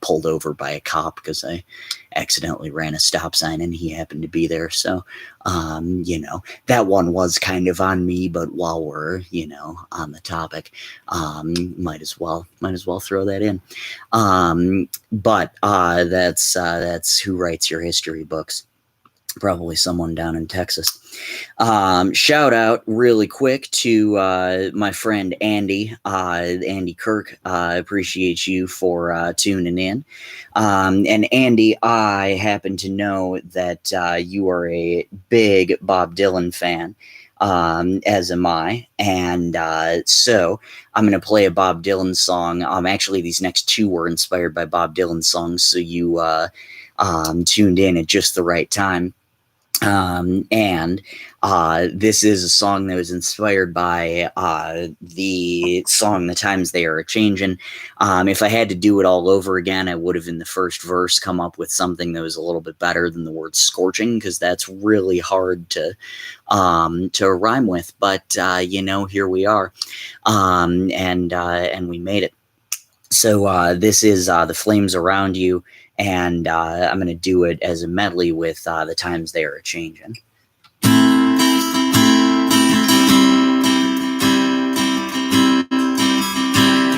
pulled over by a cop because I accidentally ran a stop sign and he happened to be there. So that one was kind of on me, but while we're on the topic, might as well throw that in. But that's Who Writes Your History Books. Probably someone down in Texas. Shout out really quick to my friend Andy, Andy Kirk. I appreciate you for tuning in. And Andy, I happen to know that you are a big Bob Dylan fan, as am I. And so I'm going to play a Bob Dylan song. Actually, these next two were inspired by Bob Dylan songs, so you tuned in at just the right time. And this is a song that was inspired by the song The Times They Are A-Changin'. If I had to do it all over again, I would have in the first verse come up with something that was a little bit better than the word scorching, because that's really hard to rhyme with. But here we are, and we made it. So this is The Flames Around You, and I'm going to do it as a medley with The Times They Are A-Changin'.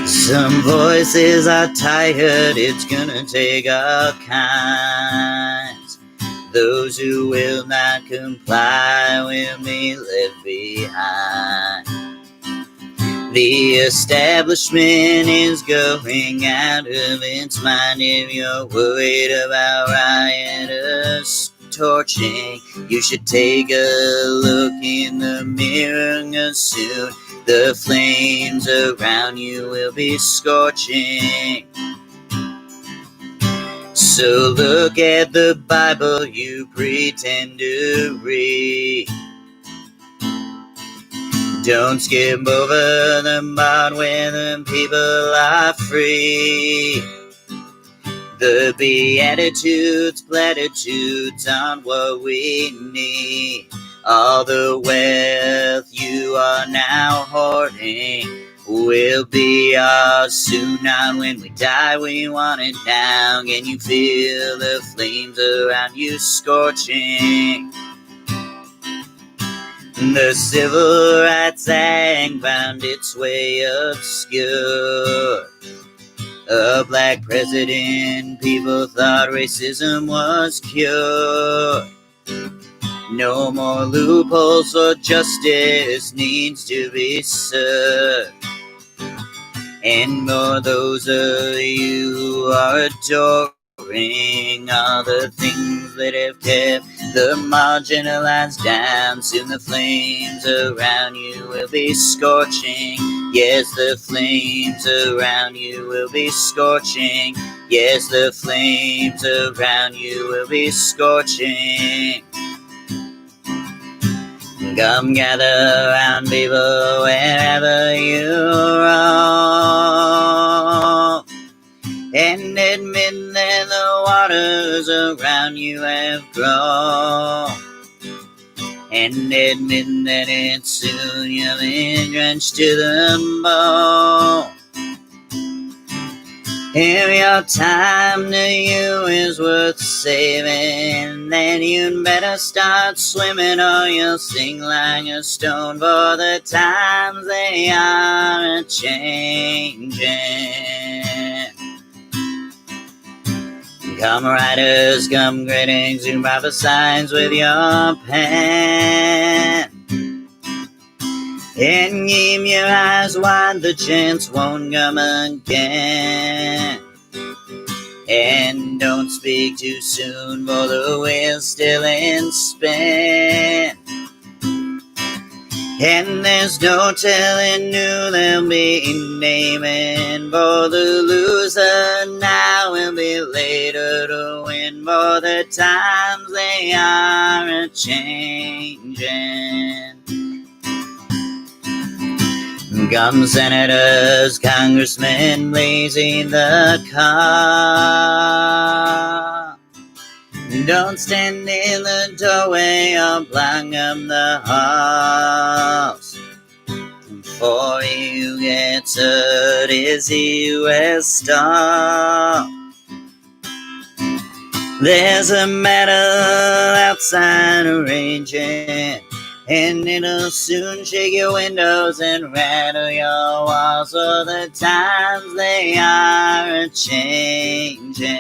Some voices are tired, it's gonna take all kinds. Those who will not comply will be left behind. The establishment is going out of its mind. If you're worried about rioters torching, you should take a look in the mirror, 'cause soon the flames around you will be scorching. So look at the Bible you pretend to read. Don't skip over the part where the people are free. The Beatitudes, platitudes aren't what we need. All the wealth you are now hoarding will be ours soon. Not when we die, we want it now. Can you feel the flames around you scorching? The Civil Rights Act found its way obscure. A black president, people thought racism was cured. No more loopholes for justice needs to be served. And more those of you who are adoring all the things that have kept the marginalized down. Soon the flames around you will be scorching. Yes, the flames around you will be scorching. Yes, the flames around you will be scorching. Come gather round, people, wherever you roam, and admit that the waters around you have grown, and admit that it's soon you'll be drenched to the bone. If your time to you is worth saving, then you'd better start swimming or you'll sink like a stone, for the times they are a-changing. Come writers, come critics, who prophesize with your pen. And keep your eyes wide, the chance won't come again. And don't speak too soon, for the wheel's still in spin. And there's no telling who they'll be naming. For the loser now will be later to win. For the times they are a-changing. Come senators, congressmen, blazing the car. Don't stand in the doorway or block up the halls. For you gets hurt is the U.S. star. There's a medal outside arranging, and it'll soon shake your windows and rattle your walls. For the times they are a-changing.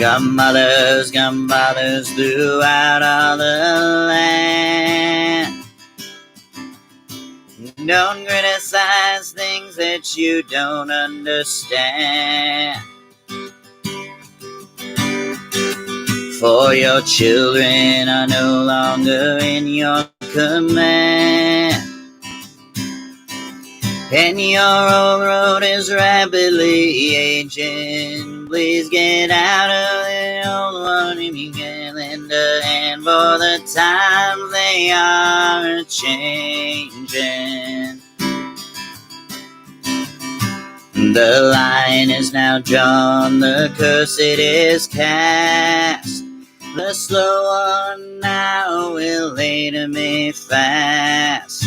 Gun mothers throughout all the land. Don't criticize things that you don't understand. For your children are no longer in your command. And your old road is rapidly aging. Please get out of the old one if you can lend a hand. For the times they are a-changing. The line is now drawn, the curse it is cast. The slow one now will later be fast.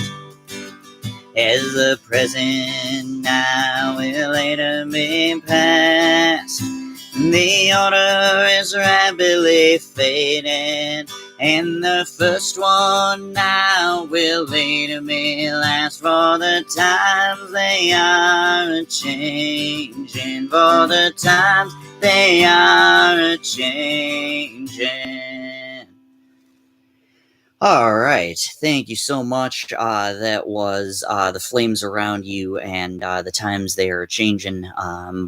As the present now will later be past. The order is rapidly fading, and the first one now will later be last. For the times they are a-changing. For the times they are a-changing. All right. Thank you so much. That was The Flames Around You and The Times They Are Changing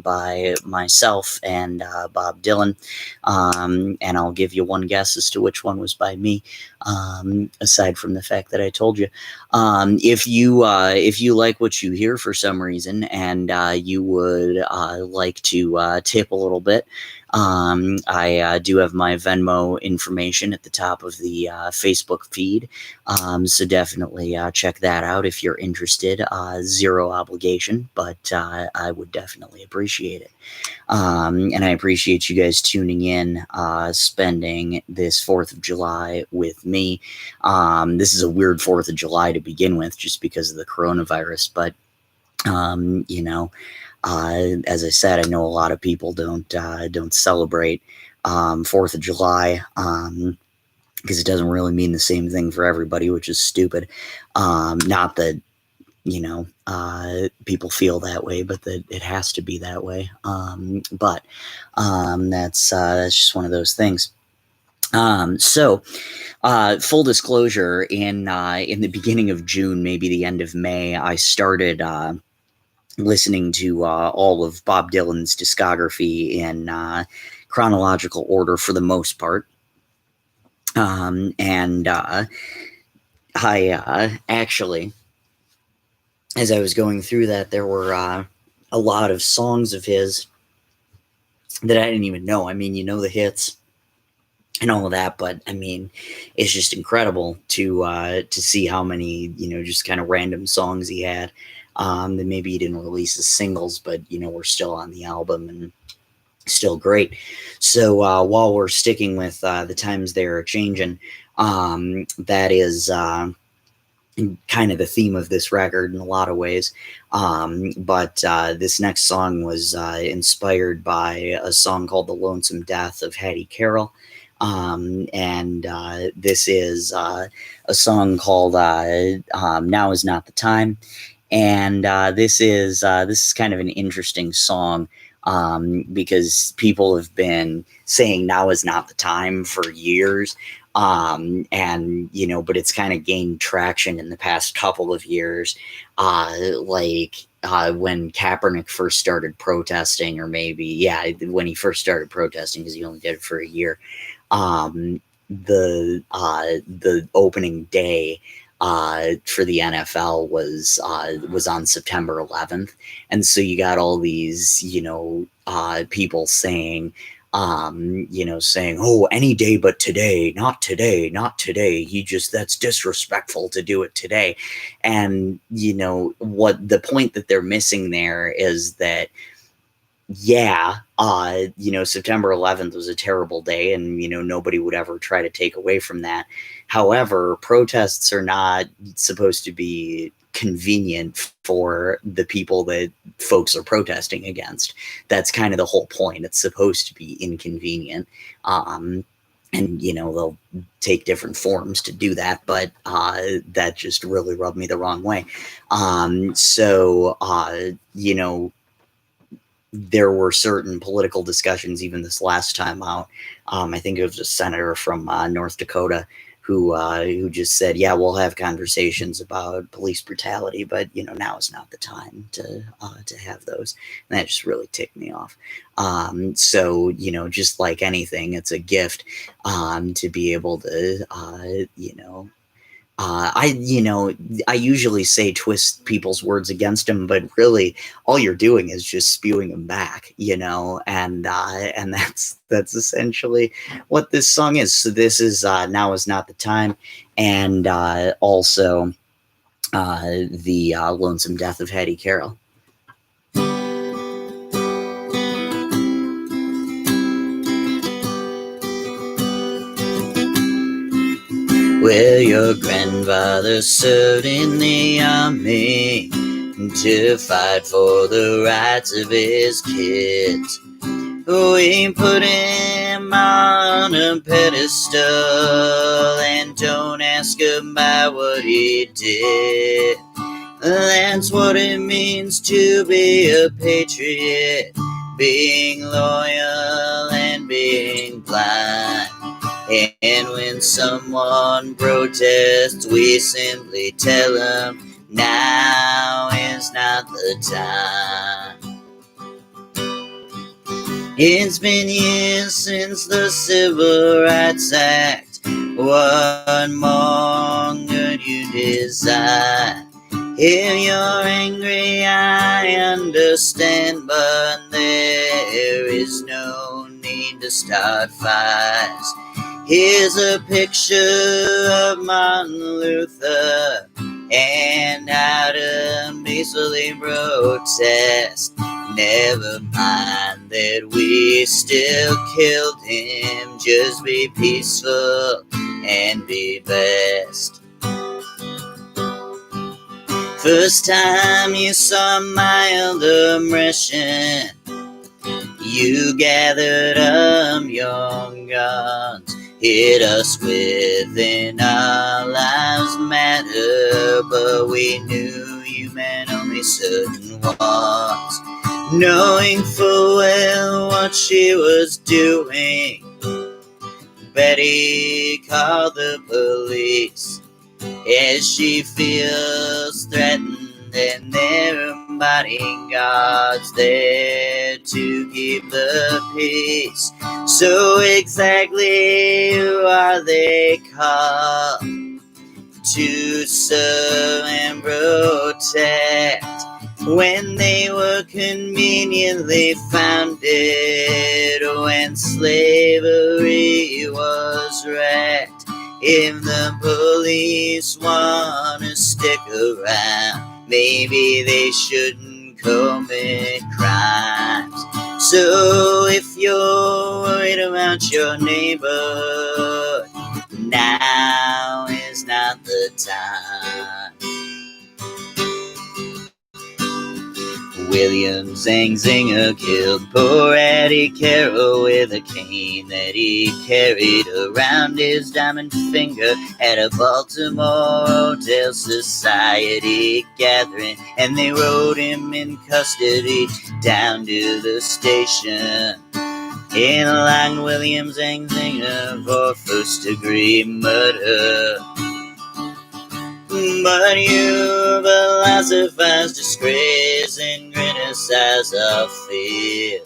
by myself and Bob Dylan. And I'll give you one guess as to which one was by me, aside from the fact that I told you. If you like what you hear for some reason and you would like to tip a little bit, I do have my Venmo information at the top of the Facebook feed, so definitely check that out if you're interested. Zero obligation, but I would definitely appreciate it. And I appreciate you guys tuning in, spending this 4th of July with me. This is a weird 4th of July to begin with, just because of the coronavirus, but you know, as I said, I know a lot of people don't celebrate 4th of July because it doesn't really mean the same thing for everybody, which is stupid. Not that, you know, people feel that way, but that it has to be that way. But that's just one of those things. So full disclosure, in the beginning of June, maybe the end of May, I started listening to all of Bob Dylan's discography in chronological order for the most part. And I actually, as I was going through that, there were a lot of songs of his that I didn't even know. I mean, you know the hits and all of that, but I mean, it's just incredible to see how many, you know, just kind of random songs he had that maybe he didn't release as singles, but, you know, we're still on the album and still great. So while we're sticking with The Times They're Changing, that is kind of the theme of this record in a lot of ways. But this next song was inspired by a song called The Lonesome Death of Hattie Carroll. And this is a song called Now Is Not the Time. And this is kind of an interesting song, because people have been saying now is not the time for years. And but it's kind of gained traction in the past couple of years, when Kaepernick first started protesting, or maybe, yeah, when he first started protesting, because he only did it for a year. The opening day for the NFL was on September 11th, and so you got all these people saying, "Oh, any day but today, not today, not today. That's disrespectful to do it today." And what the point that they're missing there is that, yeah, September 11th was a terrible day, and nobody would ever try to take away from that. However, protests are not supposed to be convenient for the people that folks are protesting against. That's kind of the whole point. It's supposed to be inconvenient. And they'll take different forms to do that, but that just really rubbed me the wrong way. So there were certain political discussions even this last time out. I think it was a senator from North Dakota who just said, "Yeah, we'll have conversations about police brutality, but now is not the time to have those." And that just really ticked me off. So just like anything, it's a gift to be able to I usually say twist people's words against them, but really all you're doing is just spewing them back, and that's essentially what this song is. So this is Now Is Not the Time, and also the Lonesome Death of Hattie Carroll. Well, your grandfather served in the army to fight for the rights of his kids. We put him on a pedestal and don't ask about what he did. That's what it means to be a patriot, being loyal and being blind. And when someone protests, we simply tell them, now is not the time. It's been years since the Civil Rights Act. What more could you desire? If you're angry, I understand, but there is no need to start fights. Here's a picture of Martin Luther and how to peacefully protest. Never mind that we still killed him. Just be peaceful and be best. First time you saw mild aggression, you gathered up your guns. Hit us within our lives matter, but we knew you meant only certain ones. Knowing full well what she was doing, Betty called the police as she feels threatened, and there are bodyguards there to keep the peace. So exactly who are they called to serve and protect when they were conveniently founded, when slavery was wrecked? If the police want to stick around, maybe they shouldn't commit crimes. So if you're worried about your neighbor, now is not the time. William Zangzinger killed poor Eddie Carroll with a cane that he carried around his diamond finger at a Baltimore Hotel Society gathering, and they rode him in custody down to the station. In line William Zangzinger for first-degree murder. But you philosophize disgrace and criticize our fears.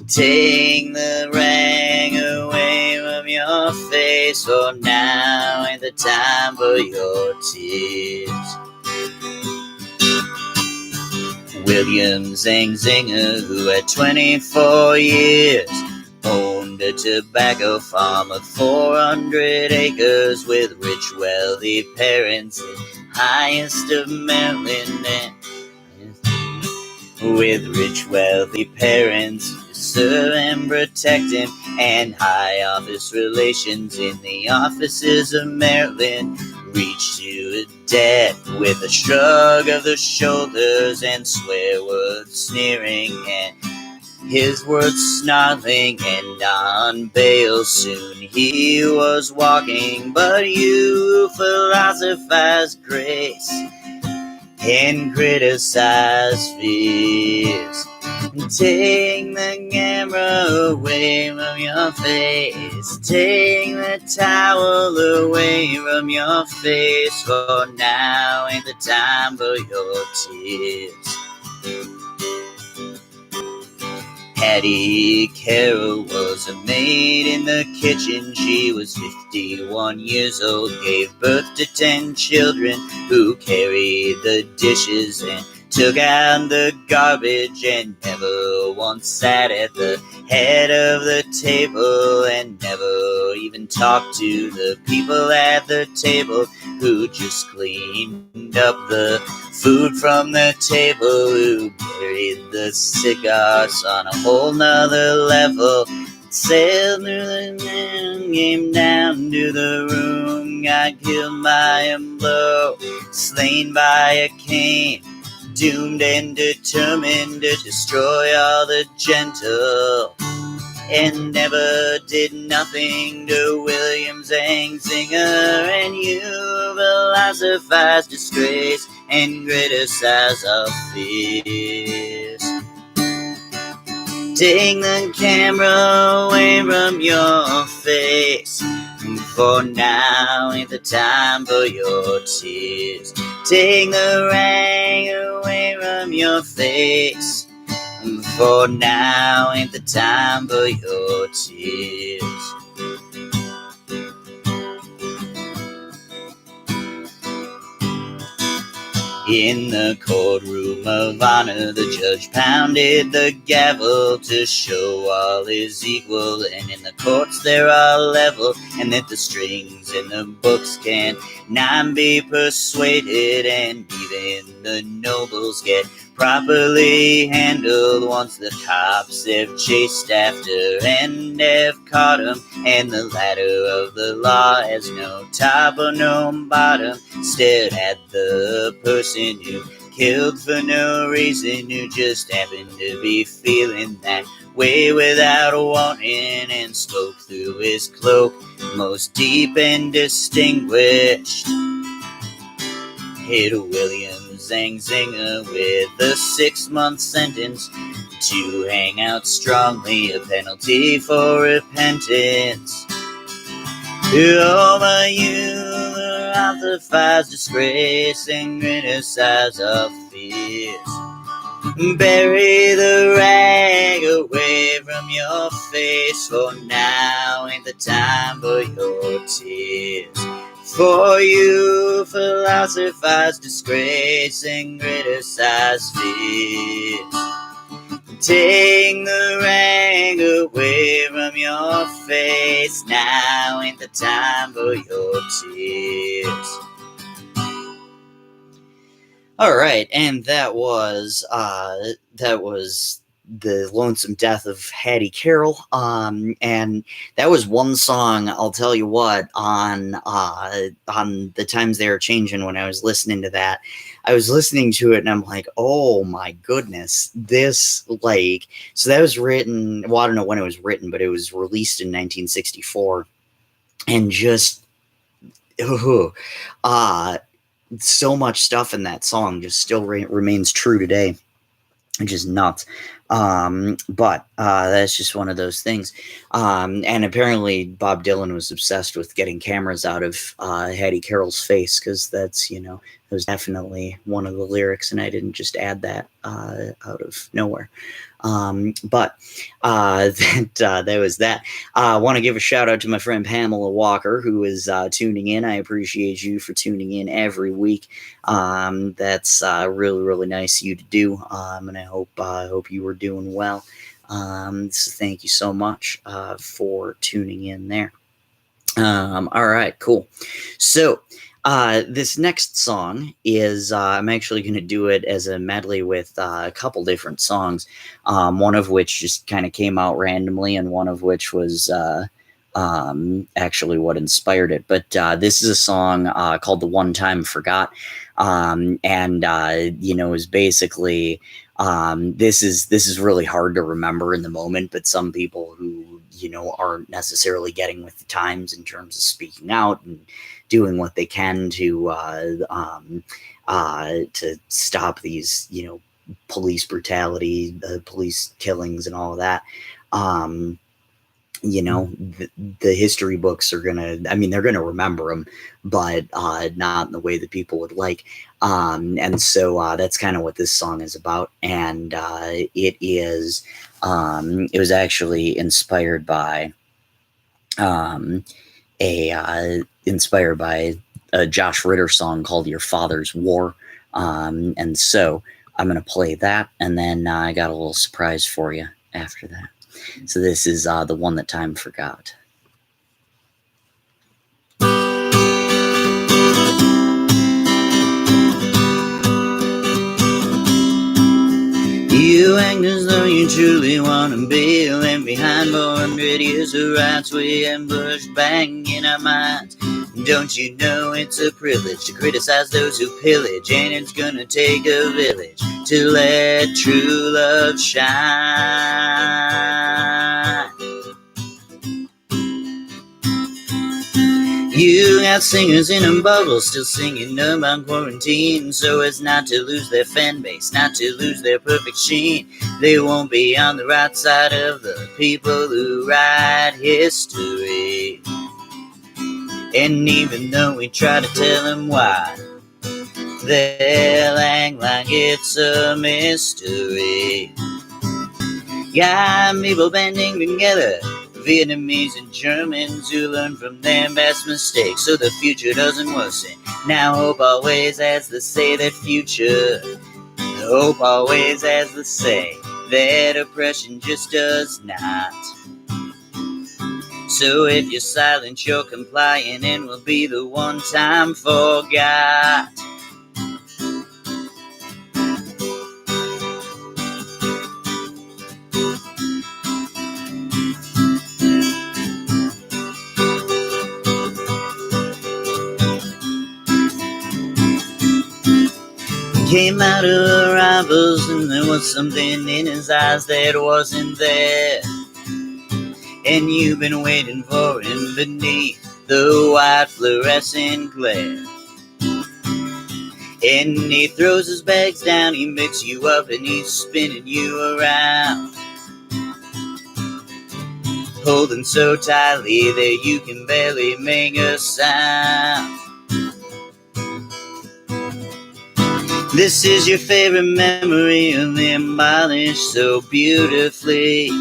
Take the rag away from your face, for now ain't the time for your tears. William Zangzinger, who at 24 years owned a tobacco farm of 400 acres with rich, wealthy parents in highest of Maryland, with rich, wealthy parents who serve and protect him, and high office relations in the offices of Maryland, reach to death with a shrug of the shoulders and swear words sneering and his words snarling, and on bail soon he was walking. But you philosophize grace and criticize fears. Take the camera away from your face. Take the towel away from your face, for now ain't the time for your tears. Hattie Carroll was a maid in the kitchen. She was 51 years old, gave birth to 10 children who carried the dishes and took out the garbage, and never once sat at the head of the table, and never even talked to the people at the table who just cleaned up the food from the table, who buried the cigars on a whole nother level, sailed through the night, came down to the room, got killed by a blow, slain by a cane, doomed and determined to destroy all the gentle, and never did nothing to William Zangzinger. And you philosophize disgrace and criticize our fears. Take the camera away from your face, for now ain't the time for your tears. Take the rag away from your face, for now ain't the time for your tears. In the courtroom of honor, the judge pounded the gavel to show all is equal, and in the courts they're all level, and that the strings in the books can not be persuaded, and even the nobles get properly handled once the cops have chased after and have caught 'em, and the ladder of the law has no top or no bottom, stared at the person who killed for no reason, who just happened to be feeling that way without a warning, and spoke through his cloak most deep and distinguished. Hit William Zangzinger with a 6-month sentence to hang out strongly, a penalty for repentance. Oh, but you philosophize disgrace and criticize our fears. Bury the rag away from your face, for now ain't the time for your tears. For you philosophize disgrace and criticize fears. Take the rag away from your face, now ain't the time for your tears. All right, and that was the lonesome death of Hattie Carroll, and that was one song. I'll tell you what, on the times they were changing when I was listening to that, I was listening to it and I'm like, oh my goodness, this like so that was written. Well, I don't know when it was written, but it was released in 1964, and just uh so much stuff in that song just still remains true today, which is nuts. But that's just one of those things. And apparently, Bob Dylan was obsessed with getting cameras out of Hattie Carroll's face, because that's, that was definitely one of the lyrics, and I didn't just add that out of nowhere. But that was that. I want to give a shout out to my friend Pamela Walker, who is tuning in. I appreciate you for tuning in every week. That's really, really nice of you to do. And I hope you were doing well. So thank you so much for tuning in there. All right, cool. So this next song is I'm actually going to do it as a medley with a couple different songs, one of which just kind of came out randomly, and one of which was actually what inspired it. But this is a song called "The One Time Forgot," and is basically this is really hard to remember in the moment, but some people who aren't necessarily getting with the times in terms of speaking out and doing what they can to stop these police brutality, police killings, and all of that. The history books are they're gonna remember them, but not in the way that people would like. And so that's kind of what this song is about. And it was actually inspired by a Josh Ritter song called "Your Father's War." And so I'm gonna play that, and then I got a little surprise for you after that. So this is the one that time forgot. You act as though you truly want to be left behind 400 years of rights we ambushed bang in our minds. Don't you know it's a privilege to criticize those who pillage, and it's gonna take a village to let true love shine. You got singers in a bubble still singing about quarantine, so as not to lose their fan base, not to lose their perfect sheen. They won't be on the right side of the people who write history. And even though we try to tell them why, they'll act like it's a mystery. Got people banding together, Vietnamese and Germans, who learn from their best mistakes so the future doesn't worsen. Now hope always has the say that future. Hope always has the say that oppression just does not. So if you're silent, you're compliant, and will be the one time forgot. Came out of rivals, and there was something in his eyes that wasn't there. And you've been waiting for him beneath the white fluorescent glare. And he throws his bags down, he picks you up, and he's spinning you around, holding so tightly that you can barely make a sound. This is your favorite memory of him polished so beautifully.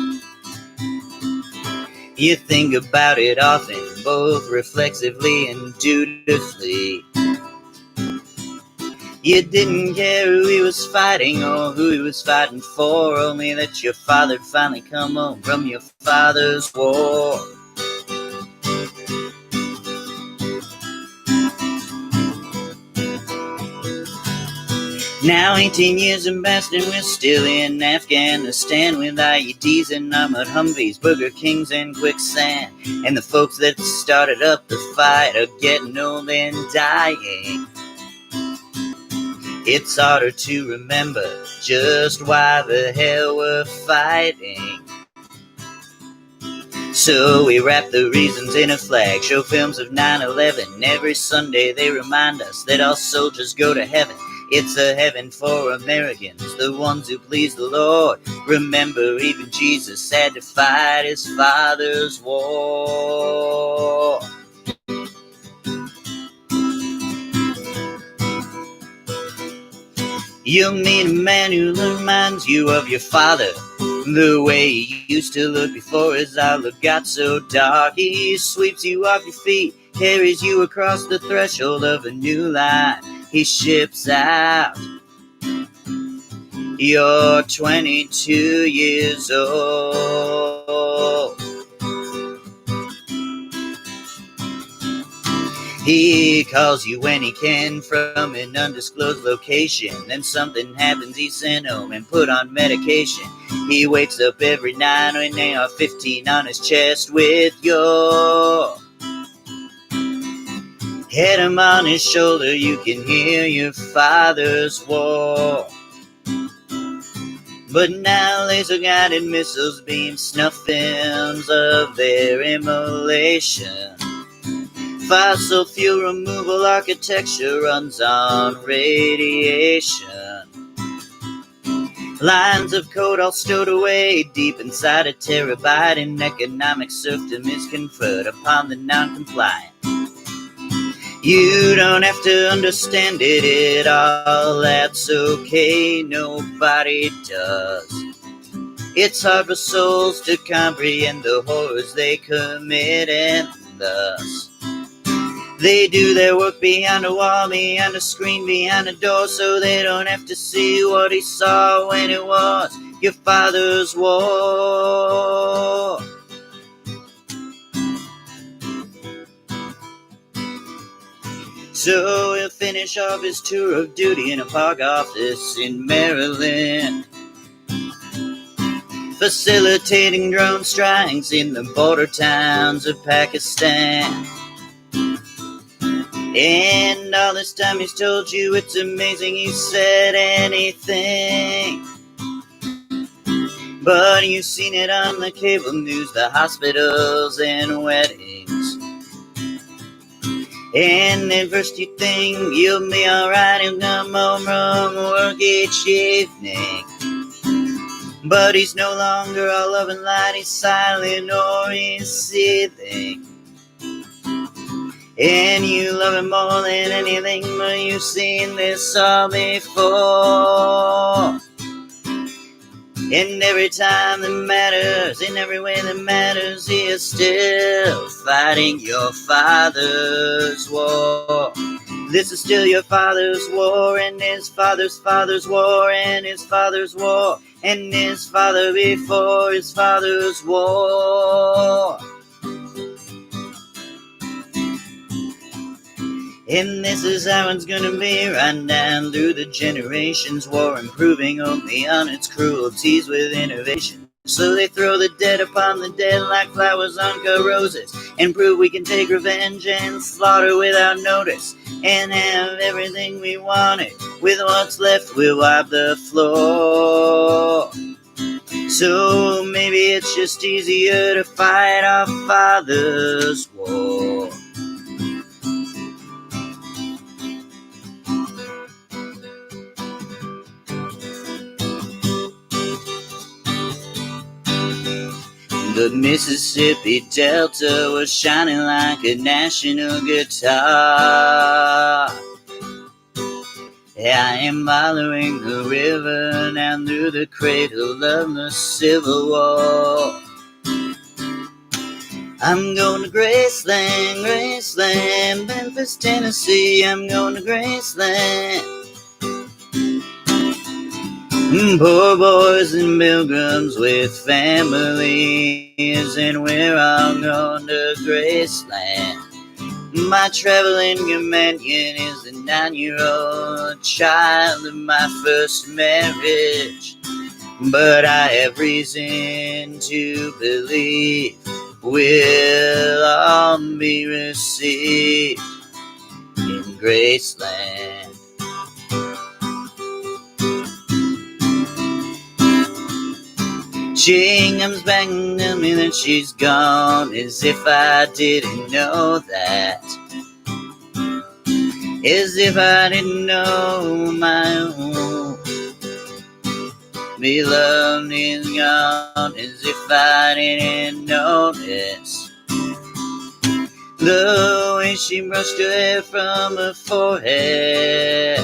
You think about it often, both reflexively and dutifully. You didn't care who he was fighting or who he was fighting for, only that your father'd finally come home from your father's war. Now 18 years and past and we're still in Afghanistan with IEDs and armored Humvees, Burger Kings and quicksand. And the folks that started up the fight are getting old and dying. It's harder to remember just why the hell we're fighting. So we wrap the reasons in a flag, show films of 9/11. Every Sunday they remind us that all soldiers go to heaven. It's a heaven for Americans, the ones who please the Lord. Remember, even Jesus had to fight his Father's war. You'll meet a man who reminds you of your father, the way he used to look before his outlook got so dark. He sweeps you off your feet, carries you across the threshold of a new life. He ships out. You're 22 years old. He calls you when he can from an undisclosed location. Then something happens, he's sent home and put on medication. He wakes up every night with an AR-15 on his chest with your head him on his shoulder. You can hear your father's war. But now laser-guided missiles beam snuff films of their immolation. Fossil fuel removal architecture runs on radiation. Lines of code all stowed away deep inside a terabyte, and economic serfdom is conferred upon the non-compliant. You don't have to understand it at all, that's okay, nobody does. It's hard for souls to comprehend the horrors they commit, and thus they do their work behind a wall, behind a screen, behind a door, so they don't have to see what he saw when it was your father's war. So he'll finish off his tour of duty in a park office in Maryland, facilitating drone strikes in the border towns of Pakistan. And all this time he's told you it's amazing he said anything. But you've seen it on the cable news, the hospitals and weddings. And at first you think you'll be alright, he'll come home from work each evening. But he's no longer all love and light, he's silent or he's seething. And you love him more than anything, but you've seen this all before. And every time that matters, in every way that matters, he is still fighting your father's war. This is still your father's war, and his father's father's war, and his father's war, and his father before his father's war. And this is how it's gonna be, right down through the generations. War improving only on its cruelties with innovation. So they throw the dead upon the dead like flowers on roses, and prove we can take revenge and slaughter without notice, and have everything we wanted. With what's left we'll wipe the floor. So maybe it's just easier to fight our father's war. The Mississippi Delta was shining like a national guitar. I am following the river down through the cradle of the Civil War. I'm going to Graceland, Graceland, Memphis, Tennessee. I'm going to Graceland. Poor boys and pilgrims with families, and we're all going to Graceland. My traveling companion is the 9-year-old child of my first marriage. But I have reason to believe we'll all be received in Graceland. She comes back and tells me that she's gone, as if I didn't know that. As if I didn't know my own beloved is gone, as if I didn't notice the way she brushed her hair from her forehead.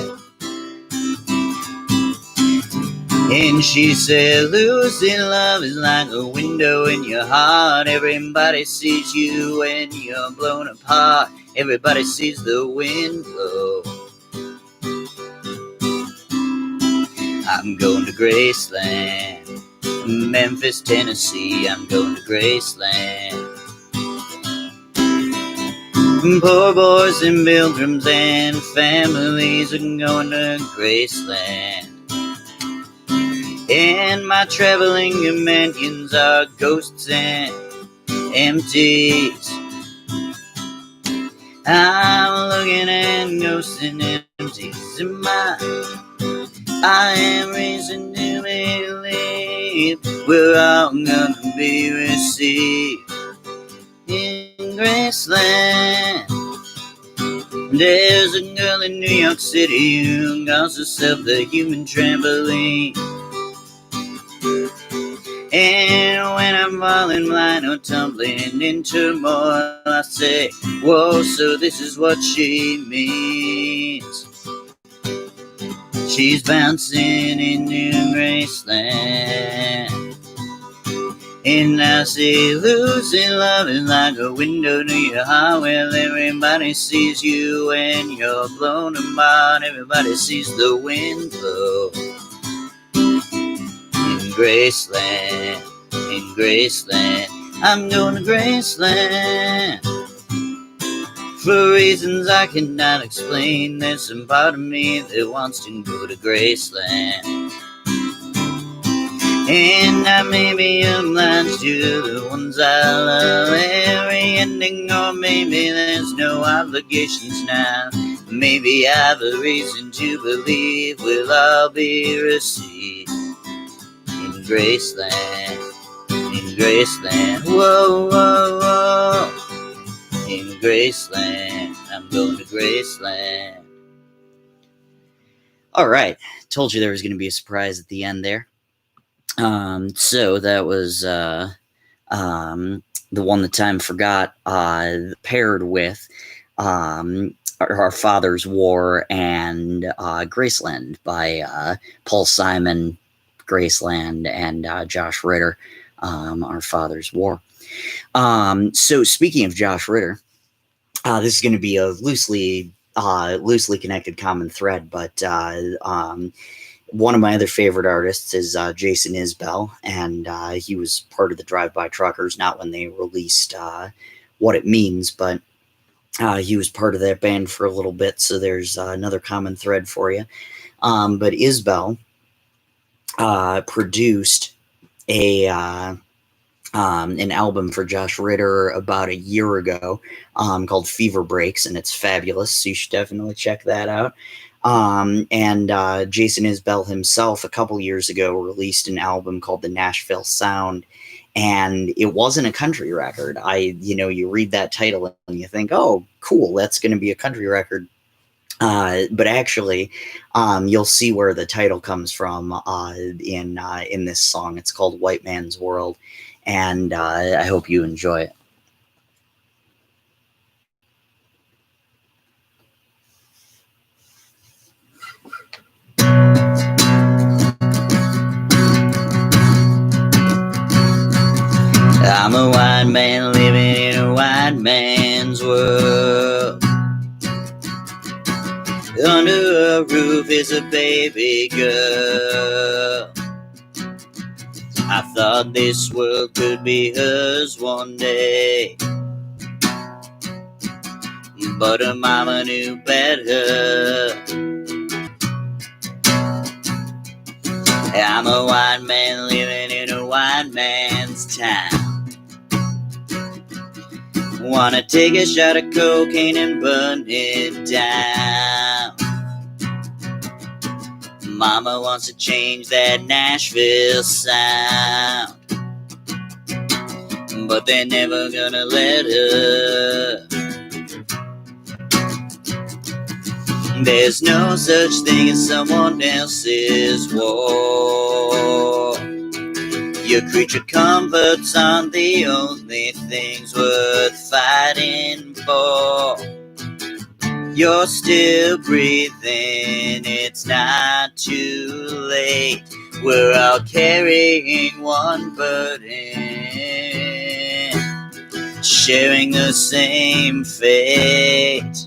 And she said, losing love is like a window in your heart. Everybody sees you when you're blown apart. Everybody sees the wind blow. I'm going to Graceland, Memphis, Tennessee. I'm going to Graceland. Poor boys and pilgrims and families are going to Graceland. And my traveling companions are ghosts and empties. I'm looking at ghosts and empties in I am reason to believe we're all gonna be received in Graceland. There's a girl in New York City who calls herself the human trampoline. And when I'm falling blind or tumbling in turmoil, I say, whoa, so this is what she means. She's bouncing in New Graceland. And I say, losing love is like a window to your heart. Well, everybody sees you when you're blown apart. Everybody sees the wind blow. In Graceland, in Graceland, I'm going to Graceland. For reasons I cannot explain, there's some part of me that wants to go to Graceland. And I may be obliged to the ones I love every ending, or maybe there's no obligations now. Maybe I have a reason to believe we'll all be received in Graceland, in Graceland. Whoa, whoa, whoa, in Graceland. I'm going to Graceland. All right, told you there was going to be a surprise at the end there. So that was the one that time forgot, paired with Our Father's War and Graceland by Paul Simon, Graceland, and Josh Ritter, Our Father's War. So speaking of Josh Ritter, this is going to be a loosely connected common thread, but one of my other favorite artists is Jason Isbell, and he was part of the Drive-By Truckers, not when they released What It Means, but he was part of that band for a little bit, so there's another common thread for you. But Isbell produced an album for Josh Ritter about a year ago called Fever Breaks, and it's fabulous, so you should definitely check that out. And Jason Isbell himself, a couple years ago, released an album called The Nashville Sound, and it wasn't a country record. You read that title and you think, oh, cool, that's going to be a country record. But actually, you'll see where the title comes from in this song. It's called White Man's World, and I hope you enjoy it. I'm a white man living in a white man's world. Under a roof is a baby girl. I thought this world could be hers one day, but her mama knew better. I'm a white man living in a white man's town. Wanna take a shot of cocaine and burn it down. Mama wants to change that Nashville sound, but they're never gonna let her. There's no such thing as someone else's war. Your creature comforts aren't the only things worth fighting for. You're still breathing, it's not too late. We're all carrying one burden, sharing the same fate.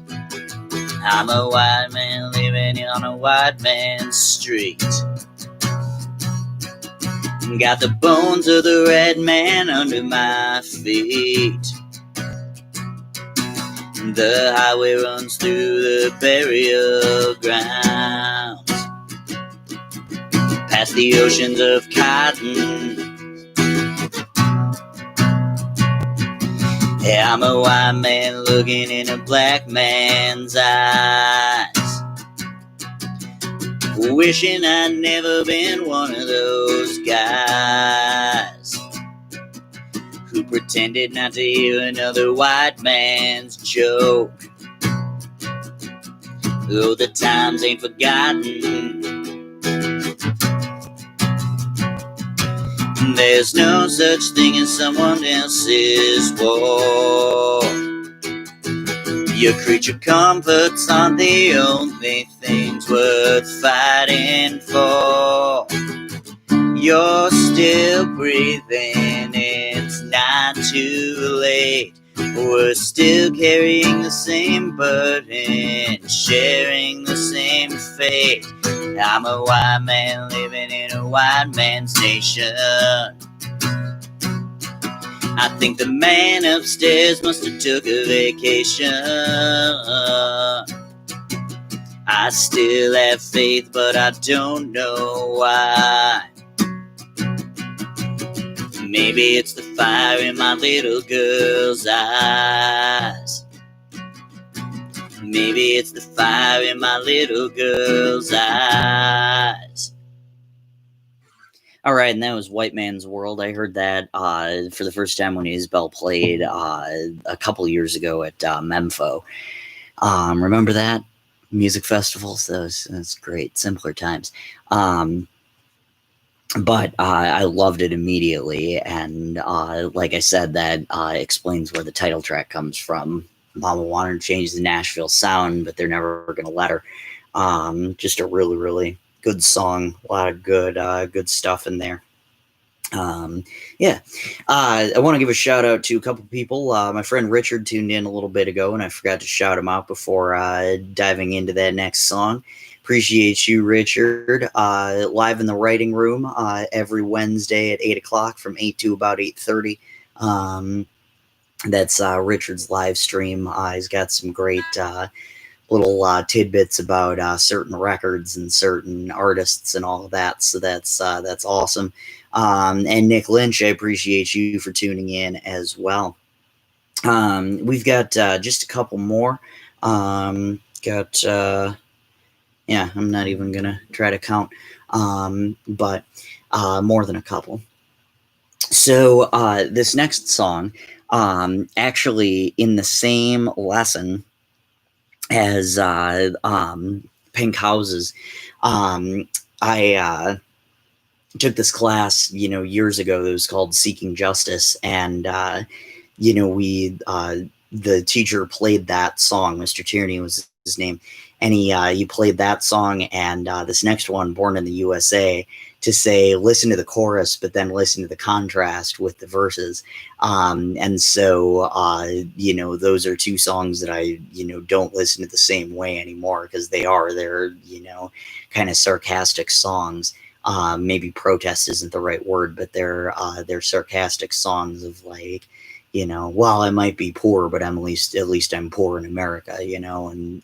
I'm a white man living on a white man's street. Got the bones of the red man under my feet. The highway runs through the burial grounds, past the oceans of cotton. Yeah, I'm a white man looking in a black man's eyes, wishing I'd never been one of those guys who pretended not to hear another white man's joke. Though the times ain't forgotten, there's no such thing as someone else's war. Your creature comforts aren't the only things worth fighting for. You're still breathing, it's not too late. We're still carrying the same burden, sharing the same fate. I'm a white man living in a white man's nation. I think the man upstairs must have took a vacation. I still have faith, but I don't know why. Maybe it's the fire in my little girl's eyes. Maybe it's the fire in my little girl's eyes. All right, and that was White Man's World. I heard that for the first time when Isbell played a couple years ago at Memfo. Remember that? Music festivals? That's great. Simpler times. But I loved it immediately, and like I said, that explains where the title track comes from. Mama wanted to change the Nashville sound, but they're never going to let her. Just a really, really good song. A lot of good stuff in there. Yeah. I want to give a shout out to a couple people. My friend Richard tuned in a little bit ago, and I forgot to shout him out before diving into that next song. Appreciate you, Richard. Live in the writing room every Wednesday at 8 o'clock from 8 to about 8:30. That's Richard's live stream. He's got some great little tidbits about certain records and certain artists and all of that. So that's awesome. And Nick Lynch, I appreciate you for tuning in as well. We've got just a couple more. Yeah, I'm not even going to try to count, but more than a couple. So this next song, actually in the same lesson as Pink Houses, I took this class, years ago that was called Seeking Justice, and, the teacher played that song. Mr. Tierney was his name. And he played that song and this next one, Born in the USA, to say, listen to the chorus, but then listen to the contrast with the verses. And so, those are two songs that I, don't listen to the same way anymore, because they're, kind of sarcastic songs. Maybe protest isn't the right word, but they're sarcastic songs of like, well, I might be poor, but at least I'm poor in America, and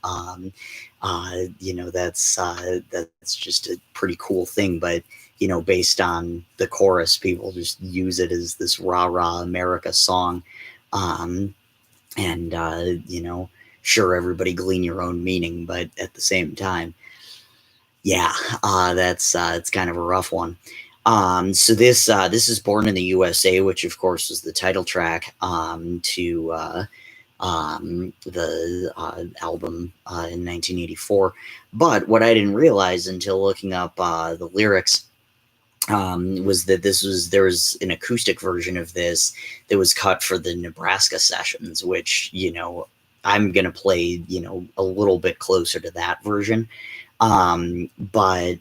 that's just a pretty cool thing. But based on the chorus, people just use it as this rah rah America song, um, and sure, everybody glean your own meaning, but at the same time, yeah, that's it's kind of a rough one. So this is Born in the USA, which of course was the title track to the album in 1984. But what I didn't realize until looking up the lyrics was that there was an acoustic version of this that was cut for the Nebraska sessions, which I'm gonna play a little bit closer to that version. But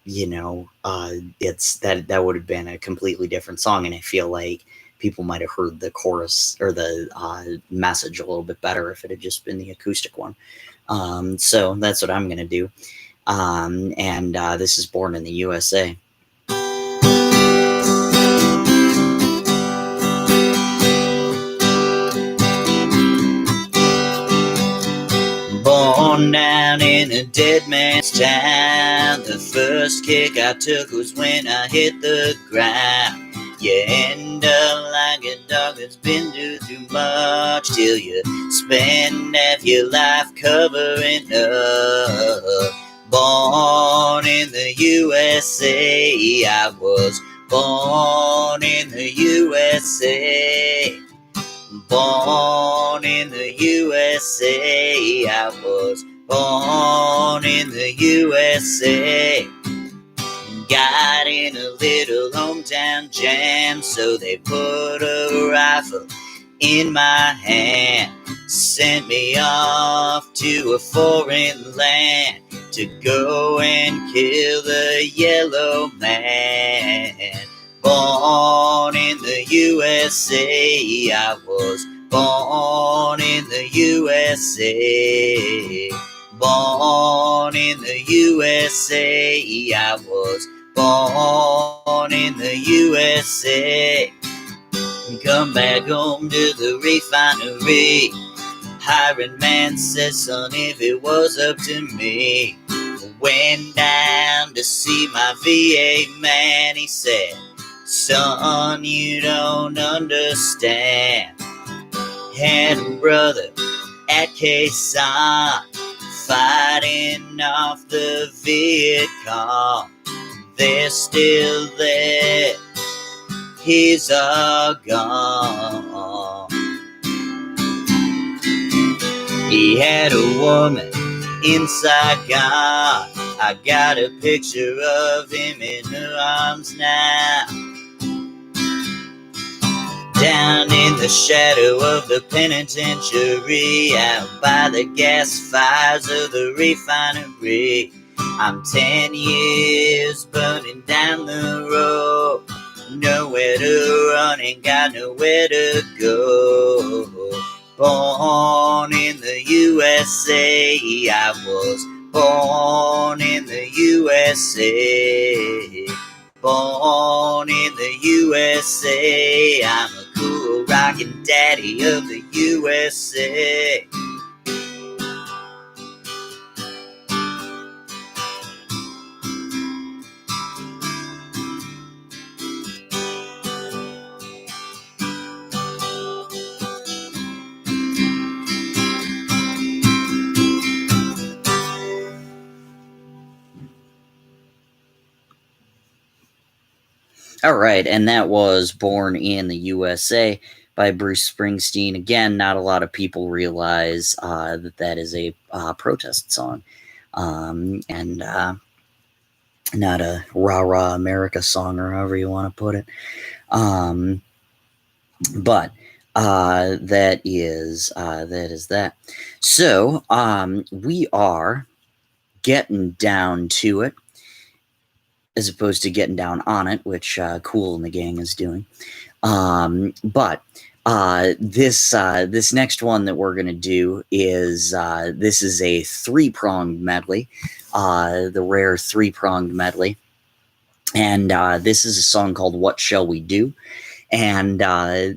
it's that would have been a completely different song, and I feel like people might have heard the chorus or the message a little bit better if it had just been the acoustic one. So that's what I'm gonna do. And this is Born in the USA. Born down in a dead man's town. The first kick I took was when I hit the ground. You end up like a dog that's been through too much, till you spend half your life covering up. Born in the USA, I was born in the USA. Born in the USA, I was born in the USA. Got in a little hometown jam, so they put a rifle in my hand, sent me off to a foreign land to go and kill the yellow man. Born in the USA, I was born in the USA. Born in the USA, I was born in the USA. Come back home to the refinery. Hiring man says, son, if it was up to me. Went down to see my VA man. He said, son, you don't understand. Had a brother at Quezon fighting off the Viet Cong. They're still there. He's all gone. He had a woman in Saigon. I got a picture of him in her arms now. Down in the shadow of the penitentiary, out by the gas fires of the refinery, I'm 10 years burning down the road. Nowhere to run, ain't got nowhere to go. Born in the USA, I was born in the USA. Born in the USA, I'm a cool rockin' daddy of the USA. All right, and that was Born in the USA by Bruce Springsteen. Again, not a lot of people realize that is a protest song, and not a rah-rah America song, or however you want to put it. But that is that. So we are getting down to it, as opposed to getting down on it, which Cool and the Gang is doing. But this next one that we're gonna do is this is a three-pronged medley, the rare three-pronged medley, and this is a song called "What Shall We Do?" and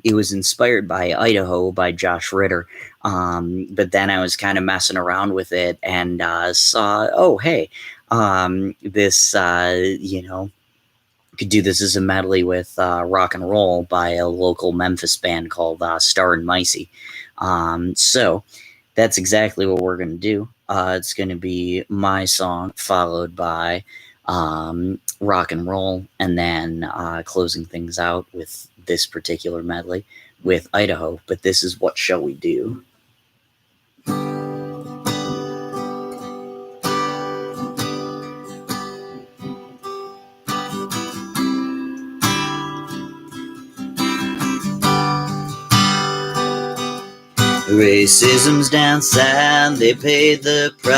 it was inspired by Idaho by Josh Ritter. But then I was kind of messing around with it and saw, oh, hey, this, could do this as a medley with rock and roll by a local Memphis band called Star and Micey. So that's exactly what we're going to do. It's going to be my song followed by rock and roll, and then closing things out with this particular medley with Idaho. But this is What Shall We Do? Racism's down south, they paid the price.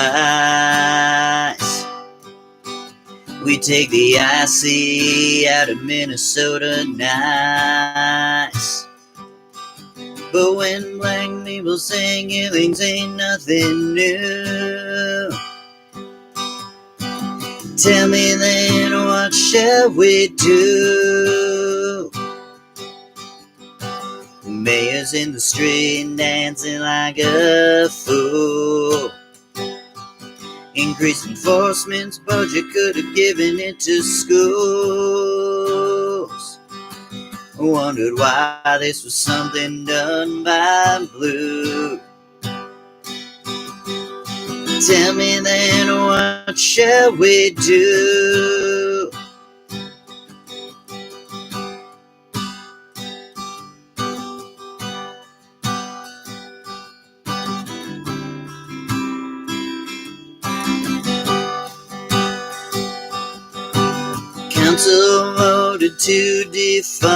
We take the IC out of Minnesota nice. But when black people sing, things ain't nothing new. Tell me then, what shall we do? Mayor's in the street dancing like a fool. Increased enforcement's budget, could have given it to schools. Wondered why this was something done by Blue. Tell me then, what shall we do? Council voted to defund.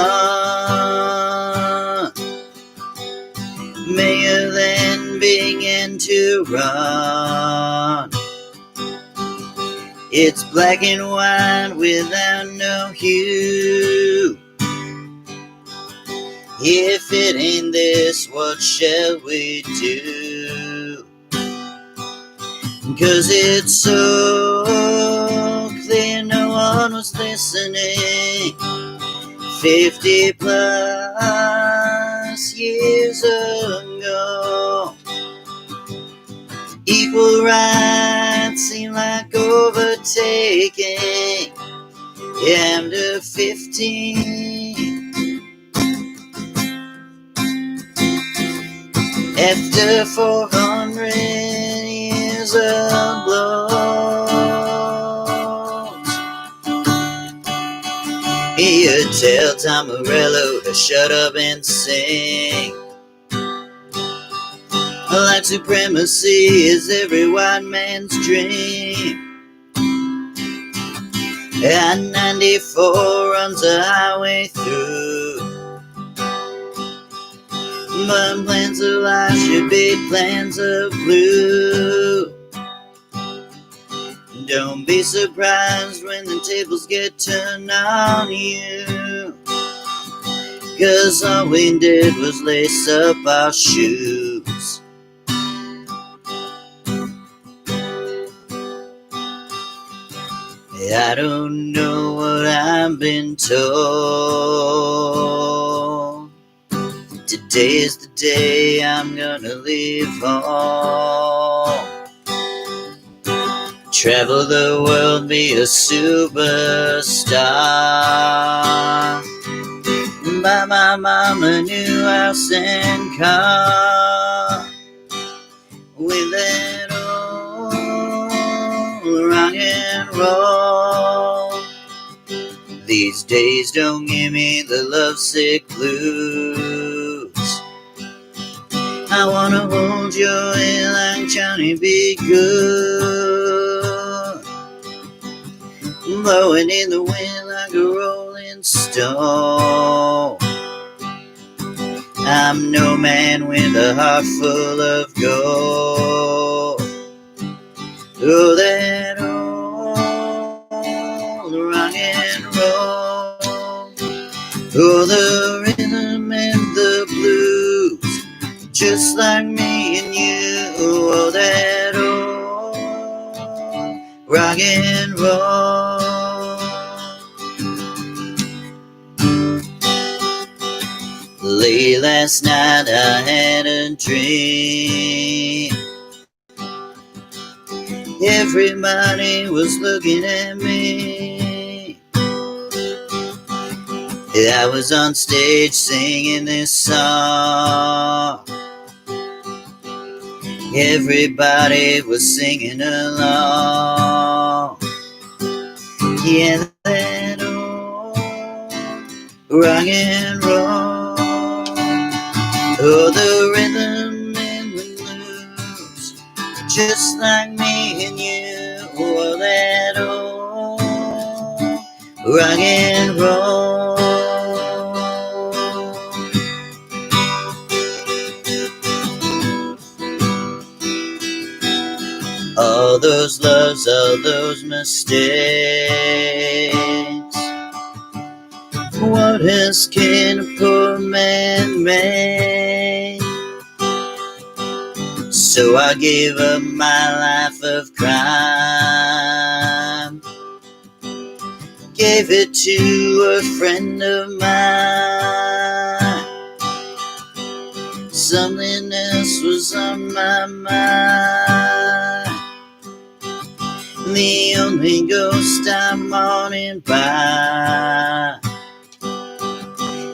Mayor then began to run. It's black and white without no hue. If it ain't this, what shall we do? 'Cause it's so clear no one was listening. 50 plus years ago, equal rights seem like overtaking. After 15, after 400 years of blows, you tell Tom Morello to shut up and sing. Like supremacy is every white man's dream. And 94 runs a highway through. But plans of life should be plans of blue. Don't be surprised when the tables get turned on you. 'Cause all we did was lace up our shoes. I don't know what I've been told. Today is the day I'm gonna leave home. Travel the world, be a superstar. Buy my mom a new house and car. With that old rock and roll. These days don't give me the lovesick blues. I wanna hold your hand like Johnny B. Good, blowing in the wind like a rolling stone. I'm no man with a heart full of gold. Oh, that old rock and roll. Oh, the rhythm and the blues, just like me and you. Oh, that old rock and roll. Late last night I had a dream. Everybody was looking at me. I was on stage singing this song. Everybody was singing along. Yeah, that old rock and roll. Oh, the rhythm and the blues, just like me and you. Oh, that old rock and roll. All those loves, all those mistakes. What else can a poor man make? So I gave up my life of crime, gave it to a friend of mine. Something else was on my mind. The only ghost I'm haunted by.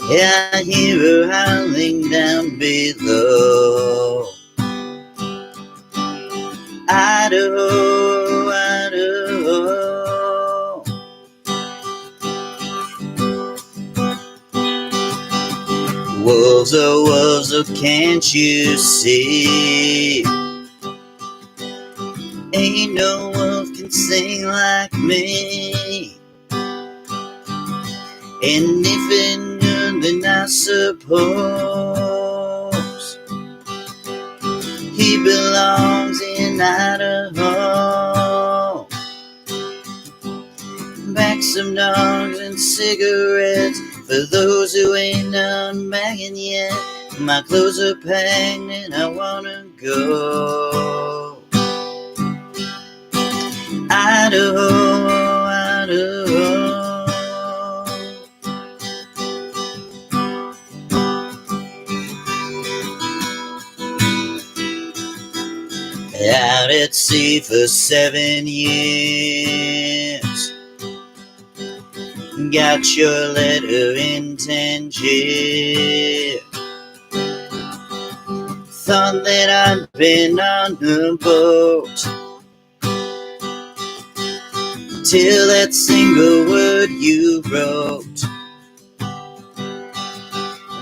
Yeah, I hear her howling down below. Idaho, Idaho. Wolves, oh, can't you see? Ain't no wolf can sing like me. And if it knew, then I suppose he belongs in Idaho. Back some dogs and cigarettes for those who ain't done bagging yet. My clothes are packed and I wanna go. Idaho, Idaho. Out at sea for 7 years. Got your letter in Tangier. Thought that I'd been on a boat till that single word you wrote.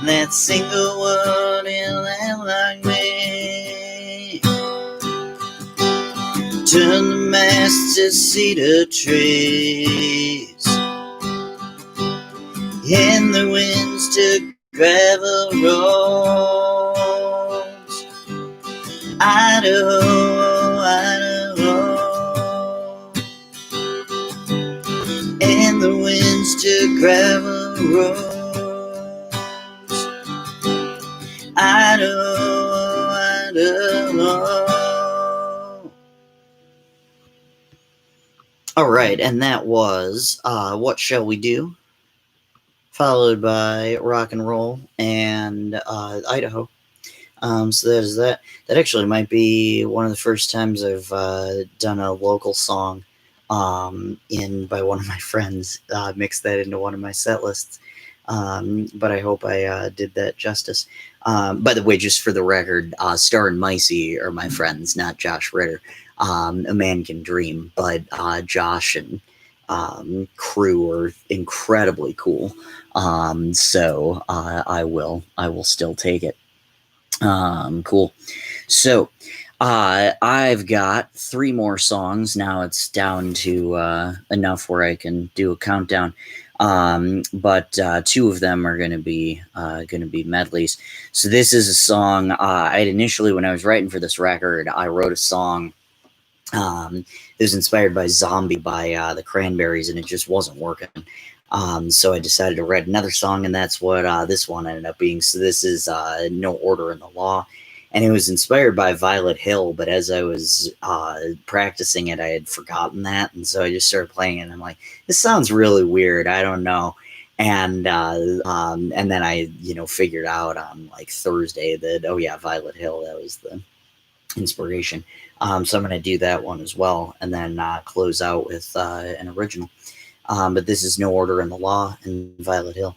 That single word in landlocked me. Turn the mast to cedar trees, and the winds to gravel roads. Idaho, Idaho, and the winds to gravel roads. Idaho, Idaho. All right, and that was What Shall We Do? Followed by Rock and Roll and Idaho. So that is that. That actually might be one of the first times I've done a local song by one of my friends. Mixed that into one of my set lists. But I hope I did that justice. By the way, just for the record, Star and Micey are my friends, not Josh Ritter. A Man Can Dream, but Josh and crew are incredibly cool. So I will still take it. Cool. So I've got 3 more songs. Now it's down to enough where I can do a countdown. But 2 of them are going to be medleys. So this is a song I'd initially, when I was writing for this record, I wrote a song. It was inspired by Zombie by the Cranberries, and it just wasn't working. So I decided to write another song, and that's what this one ended up being. So this is No Order in the Law, and it was inspired by Violet Hill, but as I was practicing it, I had forgotten that, and so I just started playing it, and I'm like, this sounds really weird, I don't know. And then I, figured out on like Thursday that, oh yeah, Violet Hill, that was the inspiration. So I'm going to do that one as well, and then close out with an original. But this is No Order in the Law in Violet Hill.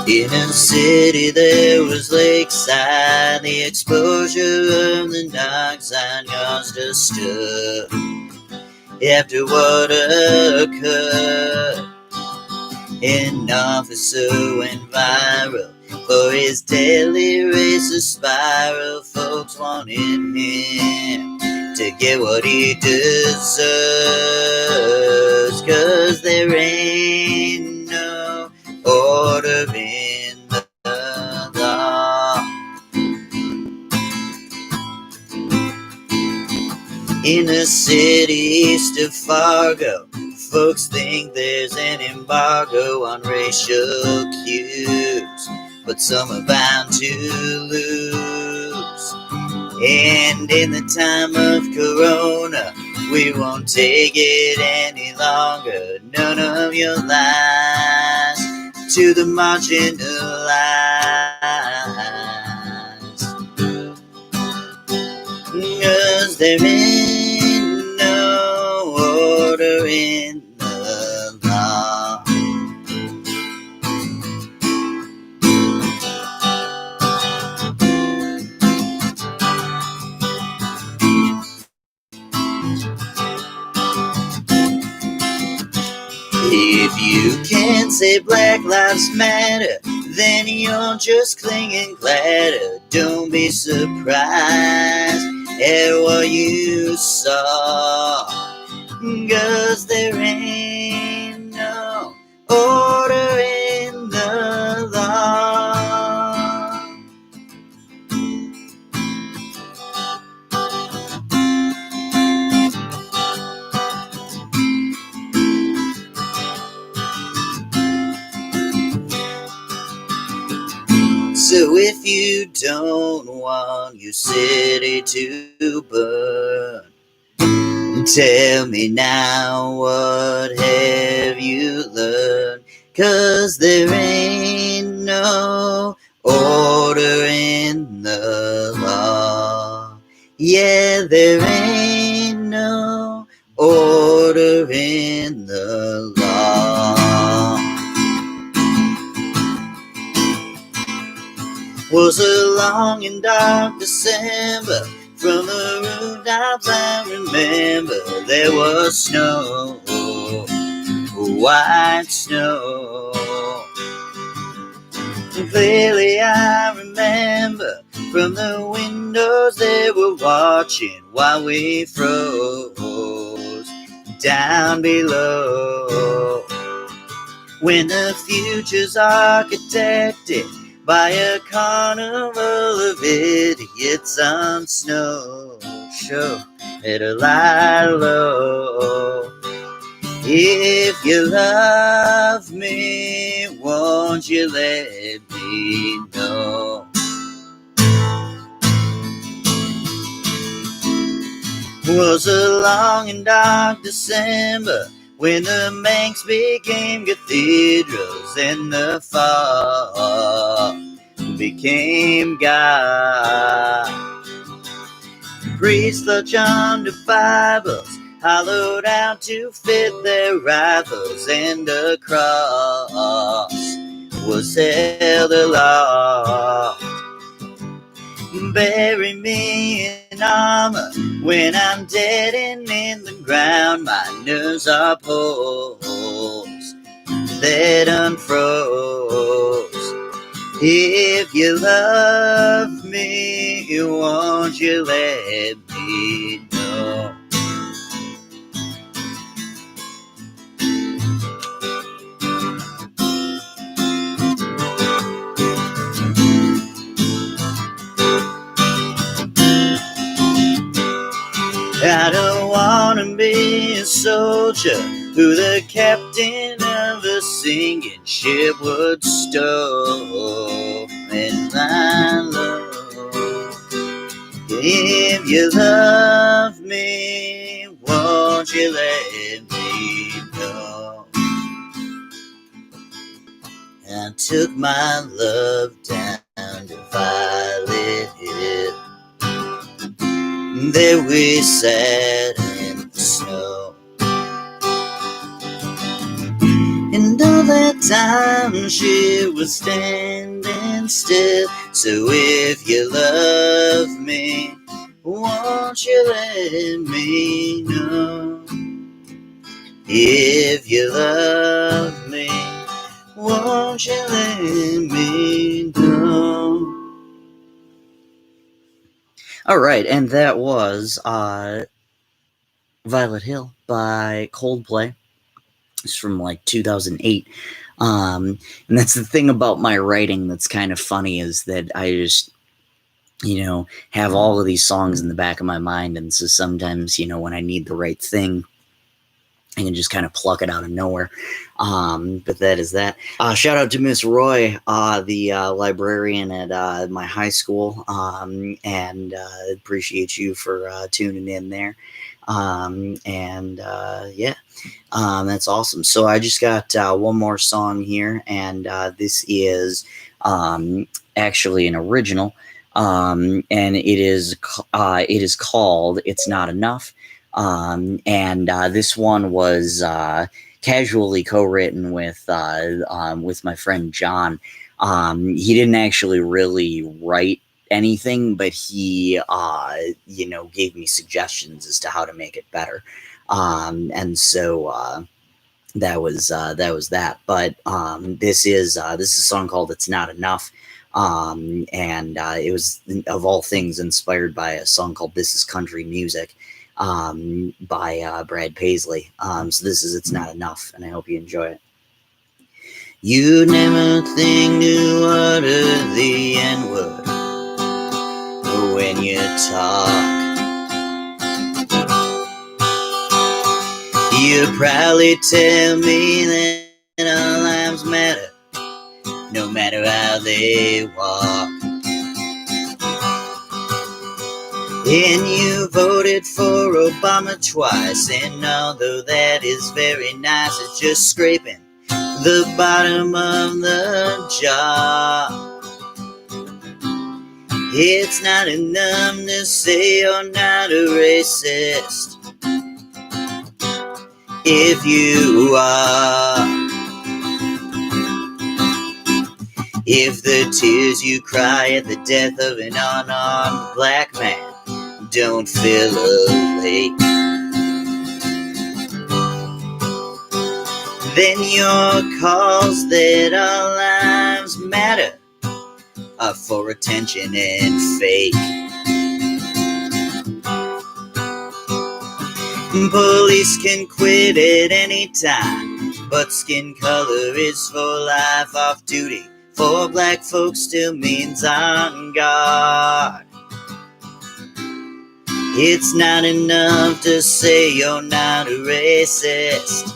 In a city there was lakeside, the exposure of the dark side caused us stir. After what occurred, an officer went viral for his deadly racist spiral. Folks wanted him to get what he deserves, 'cause there ain't no order in the law. In a city east of Fargo, folks think there's an embargo on racial cues, but some are bound to lose. And in the time of Corona, we won't take it any longer. None of your lies to the marginalized. 'Cause there ain't no order in the law. If you can't say Black Lives Matter, then you're just clinging gladder. Don't be surprised at what you saw, 'cause there ain't no order in the law. So if you don't want your city to burn, tell me now, what have you learned? 'Cause there ain't no order in the law. Yeah, there ain't no order in the law. Was a long and dark December. From the rooftops I remember there was snow, white snow. And clearly I remember from the windows they were watching while we froze down below. When the future's architected by a carnival of idiots on snow show, it'll lie low. If you love me, won't you let me know? Was a long and dark December when the Manx became cathedrals and the fog became God. Priests clutch onto Bibles hollowed out to fit their rifles, and a cross was held aloft. Bury me in armor when I'm dead and in the ground. My nerves are poles that unfroze. If you love me, won't you let me know? I don't want to be a soldier who the captain of a sinking ship would stow and lie If you love me, won't you let me know? I took my love down to Violet Hill. There we sat in the snow. And all that time she was standing still. So if you love me, won't you let me know? If you love me, won't you let me know? All right, and that was Violet Hill by Coldplay. It's from like 2008. And that's the thing about my writing that's kind of funny, is that I just, have all of these songs in the back of my mind. And so sometimes, when I need the right thing, I can just kind of pluck it out of nowhere. But that is that. Shout out to Miss Roy, the librarian at my high school, and appreciate you for tuning in there. That's awesome. So I just got one more song here, and this is actually an original, and it is called "It's Not Enough." This one was casually co-written with my friend John. He didn't actually really write anything, but he gave me suggestions as to how to make it better. That was that. But this is a song called "It's Not Enough." It was, of all things, inspired by a song called "This Is Country Music" by Brad Paisley. So this is "It's Not Enough," and I hope you enjoy it. You never think to utter the N-word when you talk. You proudly tell me that our lives matter, no matter how they walk. And you voted for Obama twice, and although that is very nice, it's just scraping the bottom of the jar. It's not enough to say you're not a racist. If you are, if the tears you cry at the death of an unarmed black man don't fill a lake, then your calls that our lives matter are for attention and fake. Police can quit at any time, but skin color is for life. Off duty for black folks still means on guard. It's not enough to say you're not a racist.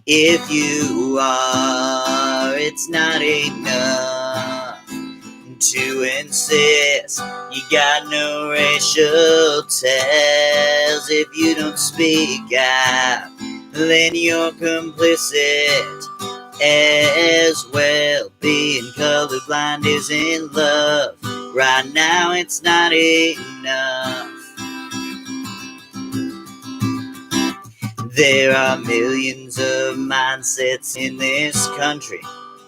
If you are, it's not enough to insist you got no racial tells. If you don't speak out, then you're complicit as well. Being colorblind isn't love. Right now it's not enough. There are millions of mindsets in this country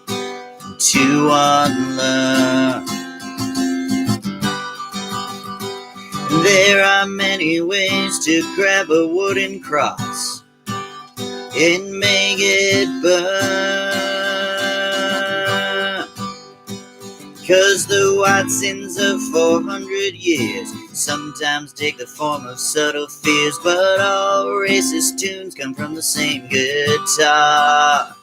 to unlearn. There are many ways to grab a wooden cross and make it burn. 'Cause the white sins of 400 years sometimes take the form of subtle fears, but all racist tunes come from the same guitar.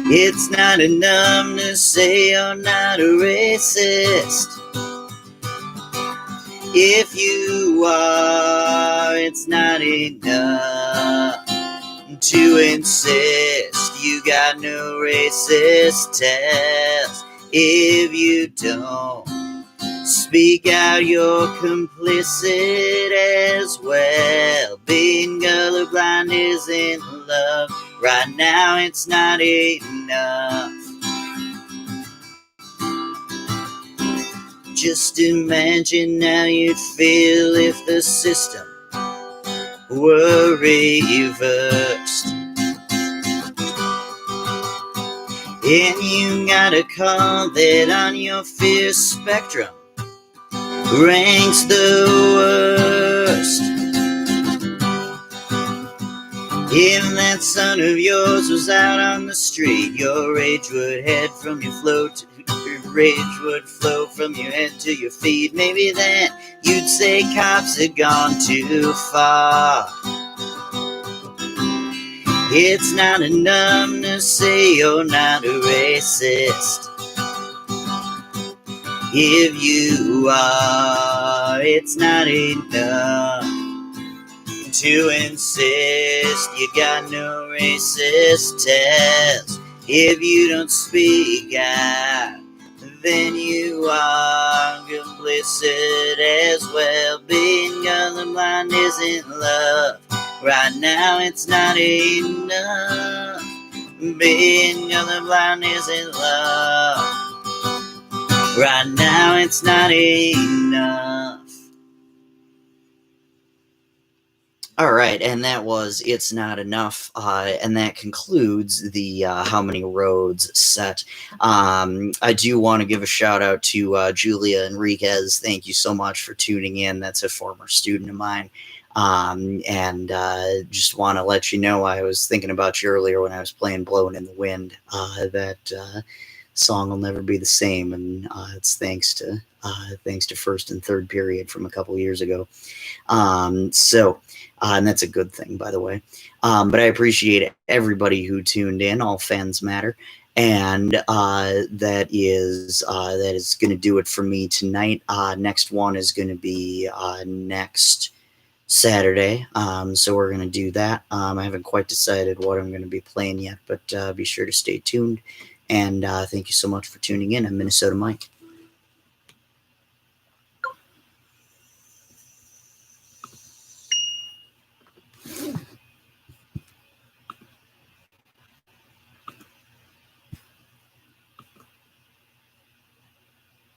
It's not enough to say you're not a racist. If you are, it's not enough to insist you got no racist test. If you don't speak out, you're complicit as well. Being colorblind isn't love. Right now it's not enough. Just imagine how you'd feel if the system were reversed. And you got a call that on your fear spectrum ranks the worst. If that son of yours was out on the street, your rage would head from your rage would flow from your head to your feet. Maybe then you'd say cops had gone too far. It's not enough to say you're not a racist. If you are, it's not enough to insist you got no racist test. If you don't speak out, then you are complicit as well. Being colorblind isn't love. Right now it's not enough. Being colorblind isn't love. Right now it's not enough. All right, and that was It's Not Enough, and that concludes the How Many Roads set. I do want to give a shout out to Julia Enriquez. Thank you so much for tuning in. That's a former student of mine. And just want to let you know, I was thinking about you earlier when I was playing Blowing in the Wind. That song will never be the same, and it's thanks to first and third period from a couple years ago. And that's a good thing, by the way. But I appreciate everybody who tuned in. All fans matter. And that is going to do it for me tonight. Next one is going to be next Saturday. So we're going to do that. I haven't quite decided what I'm going to be playing yet, but be sure to stay tuned. And thank you so much for tuning in. I'm Minnesota Mike.